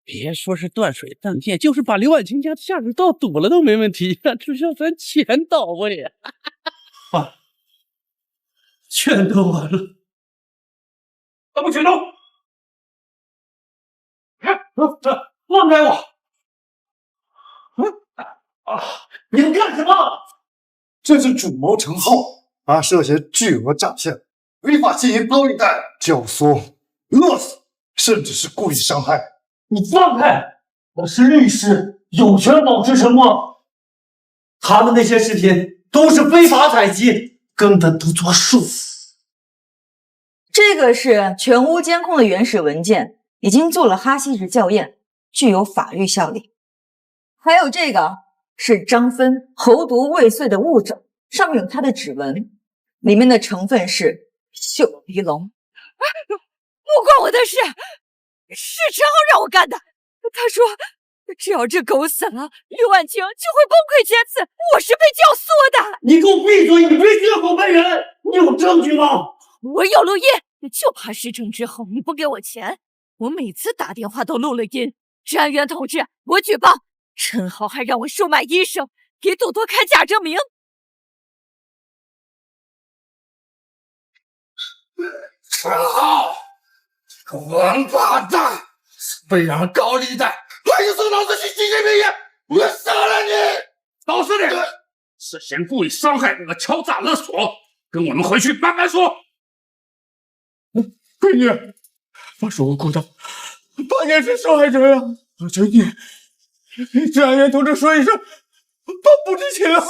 别说是断水断电，就是把刘婉晴家的下水道堵了都没问题，只要咱钱到位啊！全都完了，咱们全都放开我！你们干什么？这是主谋陈浩，他涉嫌巨额诈骗、违法经营高利贷、教唆、勒死，甚至是故意伤害。你放开！我是律师，有权保持沉默。他的那些视频都是非法采集，根本不作数。这个是全屋监控的原始文件，已经做了哈希值校验，具有法律效力。还有这个是张芬喉毒未遂的物证，上面有他的指纹，里面的成分是秀鼻龙。不关我的事，是陈浩让我干的。他说只要这狗死了，刘婉晴就会崩溃千次，我是被教唆的。你给我闭嘴！你别血口喷人！你有证据吗？我有录音，就怕事成之后你不给我钱。我每次打电话都录了音。治安员同志，我举报陈浩还让我收买医生，给朵朵开假证明。陈浩，这个王八蛋，背让高利贷，还是送老子去精神病院！我杀了你！老实点，是先故意伤害我，敲诈勒索，跟我们回去慢慢说。闺女，我是无辜的，爸也是受害者呀！我求你，给治安员同志说一声，爸不知情啊！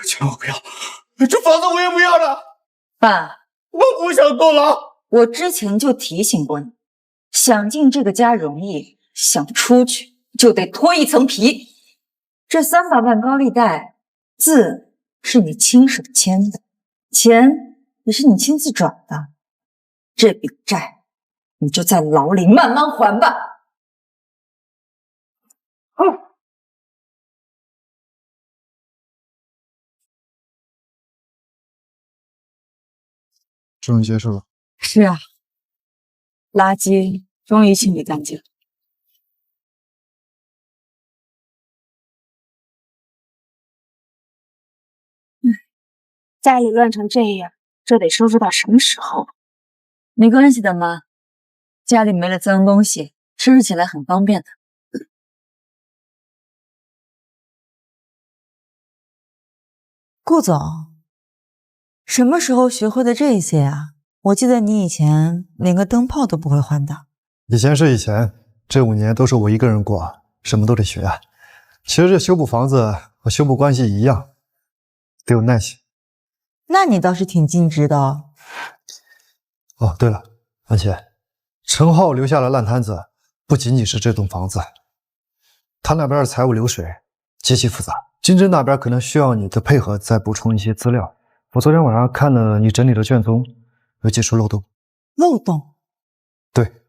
千万不要，这房子我也不要了。爸，我不想坐牢。我之前就提醒过你，想进这个家容易，想出去就得脱一层皮。这300万高利贷，字是你亲手签的，钱也是你亲自转的，这笔债你就在牢里慢慢还吧。终于结束了。是啊，垃圾终于清理干净了。家里乱成这样，这得收拾到什么时候？没关系的妈，家里没了脏东西，收拾起来很方便的。顾总，什么时候学会的这些啊？我记得你以前连个灯泡都不会换的。以前是以前，这5年都是我一个人过，什么都得学啊。其实这修补房子和修补关系一样，得有耐心。那你倒是挺尽职的哦。哦，对了，文倩，陈浩留下了烂摊子，不仅仅是这栋房子，他那边的财务流水极其复杂，金针那边可能需要你的配合，再补充一些资料。我昨天晚上看了你整理的卷宗，有几处漏洞。漏洞？对，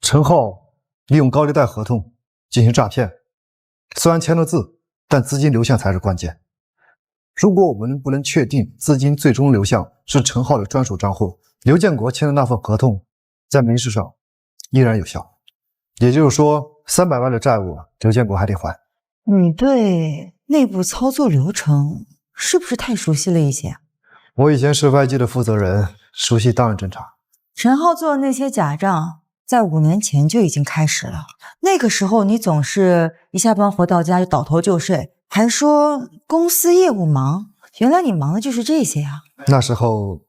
陈浩利用高利贷合同进行诈骗，虽然签了字，但资金流向才是关键。如果我们不能确定资金最终流向是陈浩的专属账户，刘建国签的那份合同在民事上依然有效。也就是说，300万的债务刘建国还得还。你对内部操作流程是不是太熟悉了一些？我以前是外机的负责人，熟悉当然正常。陈浩做的那些假账，在5年前就已经开始了。那个时候你总是一下班回到家就倒头就睡，还说公司业务忙，原来你忙的就是这些啊。那时候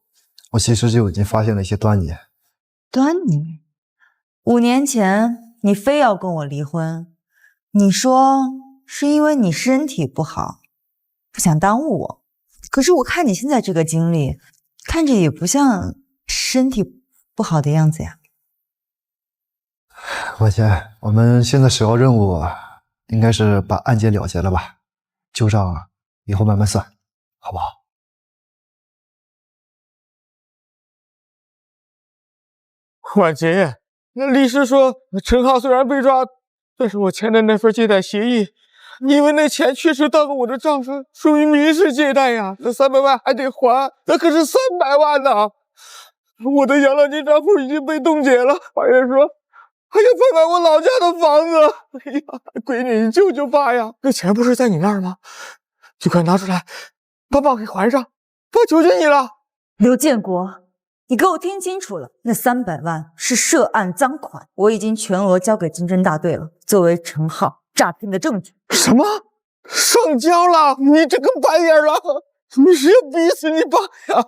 我其实就已经发现了一些端倪。端倪？5年前你非要跟我离婚，你说是因为你身体不好，不想耽误我。可是我看你现在这个经历，看着也不像身体不好的样子呀。文倩，我们现在首要任务应该是把案件了结了吧，旧账以后慢慢算，好不好？婉琴，那律师说陈浩虽然被抓，但是我签的那份借贷协议，因为那钱确实到了我的账上，属于民事借贷呀，那300万还得还，那可是300万呢。我的养老金账户已经被冻结了，法院说还要翻买我老家的房子。哎呀，闺女，你救救爸呀！那钱不是在你那儿吗？你快拿出来，把爸给还上，爸求求你了。刘建国，你给我听清楚了，那300万是涉案赃款，我已经全额交给经侦大队了，作为陈浩诈骗的证据。什么？上交了？你这个白眼狼，你是要逼死你爸呀？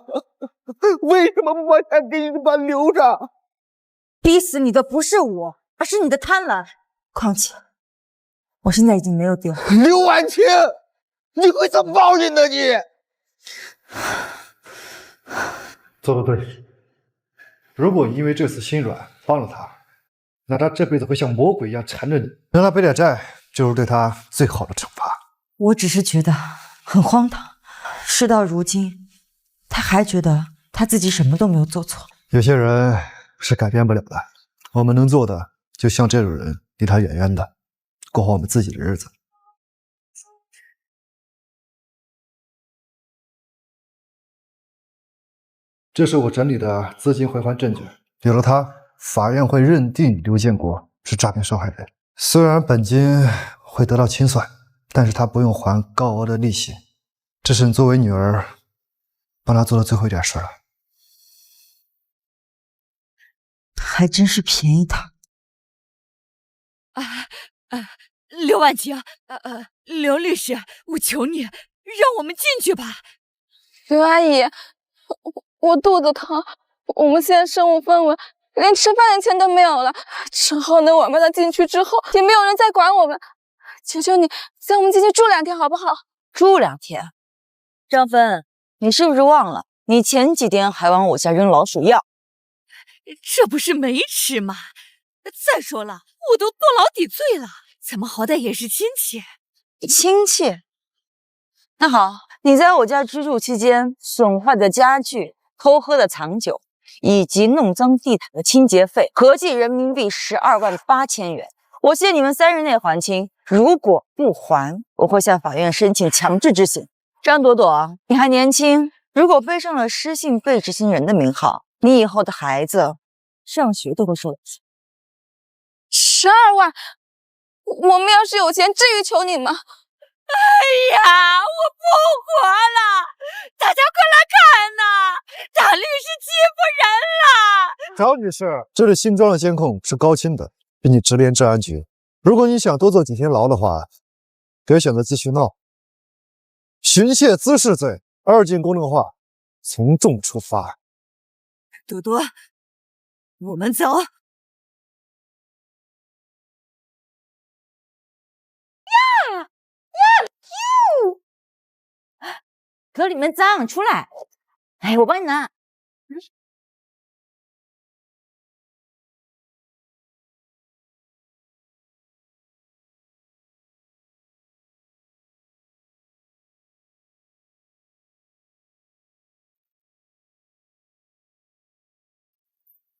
为什么不把钱给你的爸留着？逼死你的不是我，而是你的贪婪。况且，我现在已经没有地方。刘婉清，你会遭报应的你。做得对。如果因为这次心软帮了他，那他这辈子会像魔鬼一样缠着你，让他背点债，就是对他最好的惩罚。我只是觉得很荒唐，事到如今，他还觉得他自己什么都没有做错。有些人是改变不了的，我们能做的，就像这种人离他远远的，过好我们自己的日子。这是我整理的资金回还证据，有了它，法院会认定刘建国是诈骗受害人。虽然本金会得到清算，但是他不用还高额的利息。这是你作为女儿帮他做的最后一点事了。还真是便宜他。刘婉晴，刘律师，我求你，让我们进去吧。刘阿姨，我肚子疼，我们现在身无分文，连吃饭的钱都没有了。陈浩那王八蛋进去之后，也没有人再管我们。求求你，让我们进去住2天好不好？住2天？张芬，你是不是忘了，你前几天还往我家扔老鼠药？这不是没吃吗？再说了，我都坐牢抵罪了，咱们好歹也是亲戚。亲戚？那好，你在我家居住期间损坏的家具、偷喝的藏酒，以及弄脏地毯的清洁费，合计人民币128000元。我限你们3日内还清，如果不还，我会向法院申请强制执行。张朵朵，你还年轻，如果背上了失信被执行人的名号，你以后的孩子上学都会受得起。12万，我们要是有钱，至于求你吗？哎呀，我不活了！大家快来看呐，大律师欺负人了！张女士，这里新装的监控是高清的，并且直连治安局。如果你想多坐几天牢的话，可以选择继续闹。寻衅滋事罪，2进公证化，从重处罚。朵朵，我们走。可里面脏，出来！哎，我帮你拿。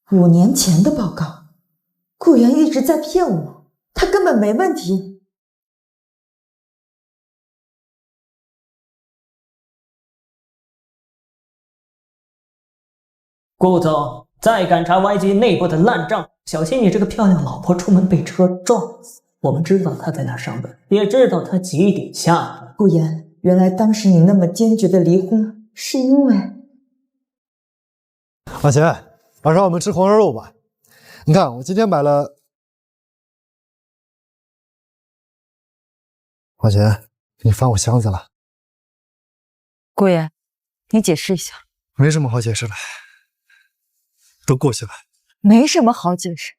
5年前的报告，顾源一直在骗我，他根本没问题。顾总，再敢查 YG 内部的烂账，小心你这个漂亮老婆出门被车撞死。我们知道他在哪上班，也知道他几点下班。顾源，原来当时你那么坚决的离婚，是因为……阿钱，晚上我们吃红烧肉吧。你看，我今天买了。阿钱，你翻我箱子了。顾源，你解释一下。没什么好解释的。都过去了，没什么好解释。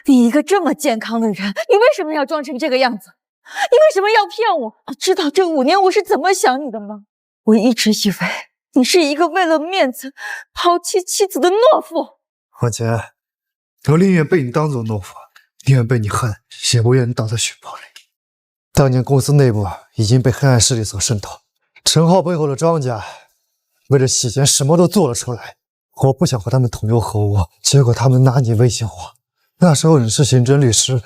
你一个这么健康的人，你为什么要装成这个样子？你为什么要骗我？知道这5年我是怎么想你的吗？我一直以为你是一个为了面子抛弃妻子的懦夫。花姐，我宁愿被你当做懦夫，宁愿被你恨，也不愿倒在血泊里。当年公司内部已经被黑暗势力所渗透，陈浩背后的庄家为了洗钱，什么都做了出来。我不想和他们同流合污，结果他们拿你威胁我。那时候你是刑侦律师，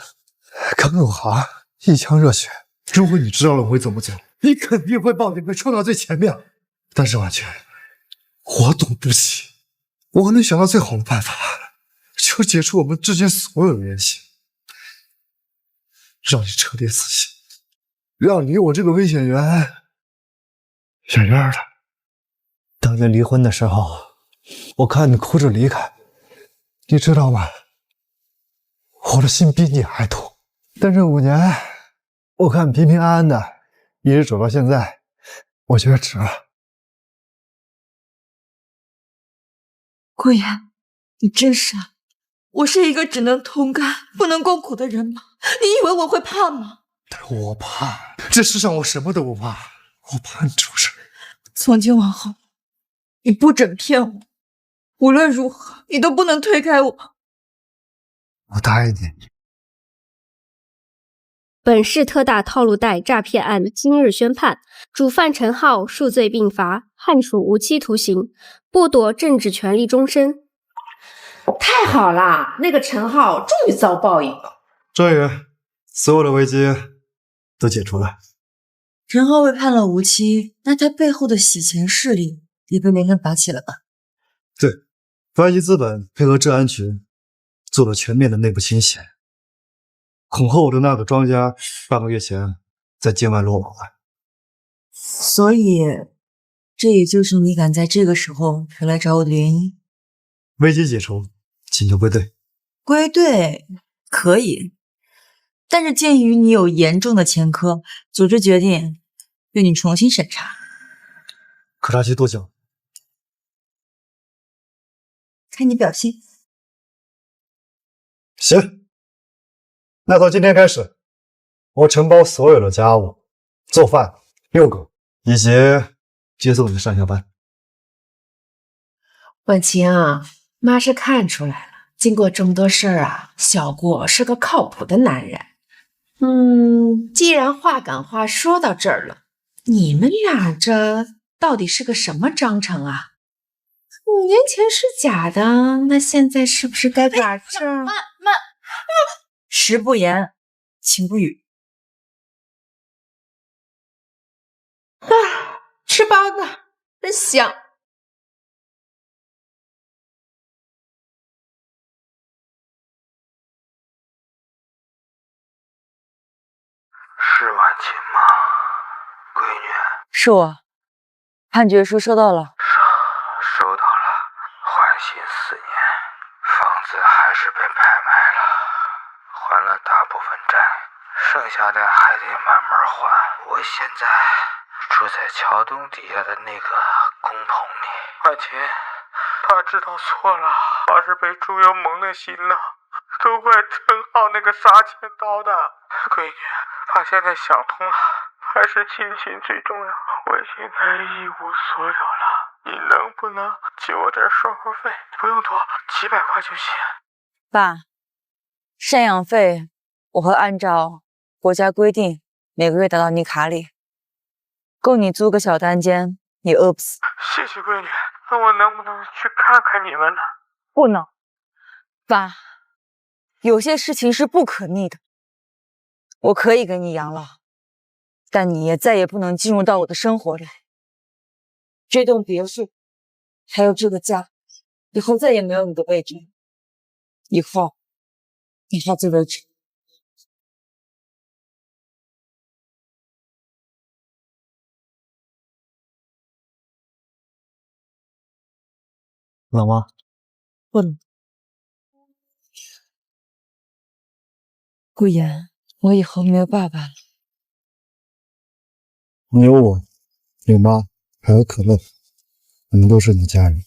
刚入行，一腔热血。如果你知道了我会怎么做，你肯定会报警，会冲到最前面。但是婉晴，我赌不起，我能想到最好的办法，就解除我们之间所有的联系，让你彻底死心，让你我这个危险源远远的。当年离婚的时候，我看你哭着离开，你知道吗？我的心比你还痛。但这5年，我看你平平安安的，一直走到现在，我觉得值了。顾源，你真傻！我是一个只能同甘不能共苦的人吗？你以为我会怕吗？但是我怕，这世上我什么都不怕，我怕你出事。从今往后，你不准骗我，无论如何，你都不能推开我。我答应你。本市特大套路贷诈骗案今日宣判，主犯陈浩数罪并罚，判处无期徒刑，剥夺政治权利终身。太好啦，那个陈浩终于遭报应了。终于，所有的危机都解除了。陈浩被判了无期，那他背后的洗钱势力也被连根拔起了吧？对，YG资本配合治安局做了全面的内部清洗，恐吓我的那个庄家半个月前在境外落网了。所以，这也就是你敢在这个时候回来找我的原因。危机解除，请求归队。归队可以，但是鉴于你有严重的前科，组织决定对你重新审查。可查期多久？看你表现。行，那从今天开始，我承包所有的家务、做饭、遛狗，以及接送你上下班。婉晴啊，妈是看出来了，经过这么多事儿啊，小顾是个靠谱的男人。既然话赶话说到这儿了，你们俩这到底是个什么章程啊？5年前是假的，那现在是不是该把这儿……妈，食不言，寝不语。吃包子，真香。是婉晴吗？闺女，是我，判决书收到了。收到了。缓刑4年，房子还是被拍卖了，还了大部分债，剩下的还得慢慢还。我现在住在桥洞底下的那个工棚里。婉晴，他知道错了，他是被猪油蒙了心了，都怪陈浩那个杀千刀的。闺女，他现在想通了，还是亲情最重要。我现在一无所有了，你能不能给我点生活费？不用多，几百块就行。爸，赡养费我会按照国家规定每个月打到你卡里，够你租个小单间，你饿不死。谢谢闺女，那我能不能去看看你们呢？不能。爸，有些事情是不可逆的。我可以给你养老，但你也再也不能进入到我的生活里。这栋别墅，还有这个家，以后再也没有你的位置。以后，你到此为止。冷吗？不冷。顾言，我以后没有爸爸了。你有我，有妈，还有可乐，我们都是你的家人。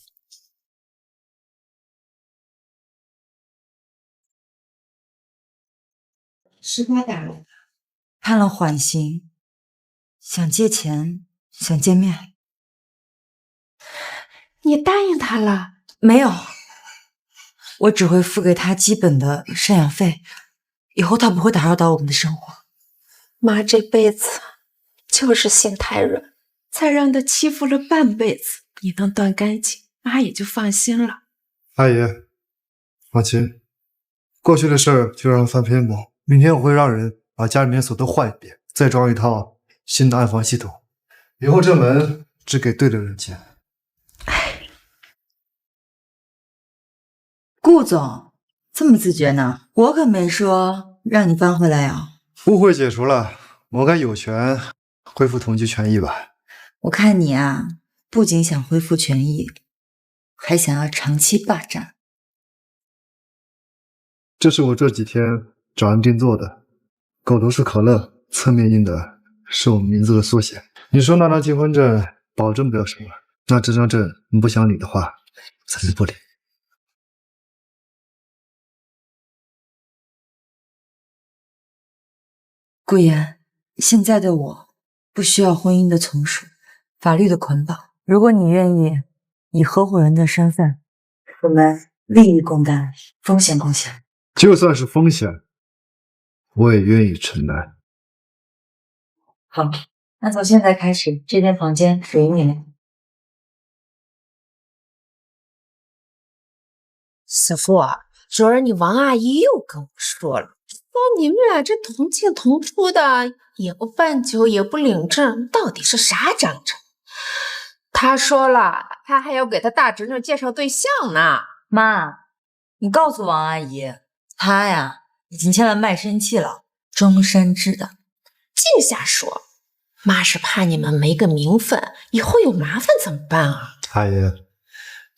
18打了，判了缓刑，想借钱，想见面。你答应他了？没有，我只会付给他基本的赡养费，以后他不会打扰到我们的生活。妈这辈子就是心太软，才让他欺负了半辈子。你能断干净，妈也就放心了。阿姨，婉晴，过去的事儿就让翻篇吧。明天我会让人把家里面锁都换一遍，再装一套新的暗防系统。以后这门只给对的人进。顾总这么自觉呢？我可没说让你搬回来啊。误会解除了，我该有权恢复同居权益吧？我看你啊，不仅想恢复权益，还想要长期霸占。这是我这几天找人定做的，狗头是可乐，侧面印的是我名字的缩写。你说那张结婚证保证不了什么，那这张证你不想理的话，咱就不理。顾言，现在的我不需要婚姻的从属、法律的捆绑。如果你愿意以合伙人的身份，我们利益共担，风险共享。就算是风险，我也愿意承担。好，那从现在开始，这间房间属于你了。师傅，昨儿你王阿姨又跟我说了，说你们俩这同进同出的，也不办酒，也不领证，到底是啥章程？她说了，她还要给她大侄女介绍对象呢。妈，你告诉王阿姨，她呀已经签了卖身契了，终身制的。净瞎说，妈是怕你们没个名分，以后有麻烦怎么办啊？阿姨，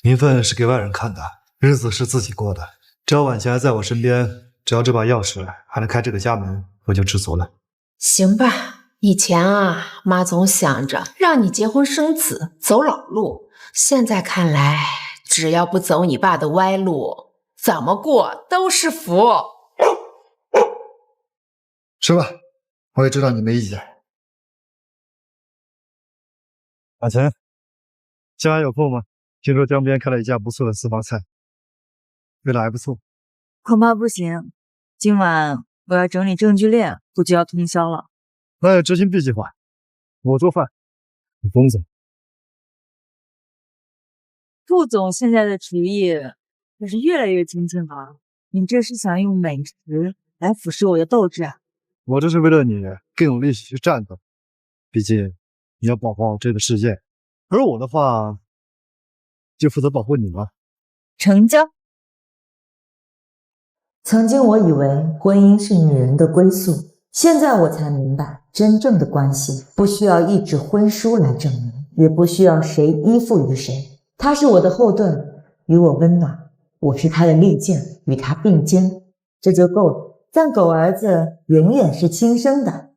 名分是给外人看的，日子是自己过的。只要婉晴还在我身边，只要这把钥匙还能开这个家门，我就知足了。行吧，以前啊，妈总想着让你结婚生子，走老路，现在看来，只要不走你爸的歪路，怎么过都是福。吃吧，我也知道你没意见。婉晴，家还有空吗？听说江边开了一家不错的私房菜，味道还不错。恐怕不行，今晚我要整理证据链，估计要通宵了。那就执行 B 计划，我做饭，你疯子。杜总现在的厨艺可是越来越精进了，你这是想用美食来腐蚀我的斗志啊？我这是为了你更有力气去战斗，毕竟你要保护好这个世界，而我的话就负责保护你了。成交。曾经我以为婚姻是女人的归宿，现在我才明白，真正的关系不需要一纸婚书来证明，也不需要谁依附于谁。他是我的后盾，与我温暖；我是他的利剑，与他并肩，这就够了。但狗儿子永远是亲生的，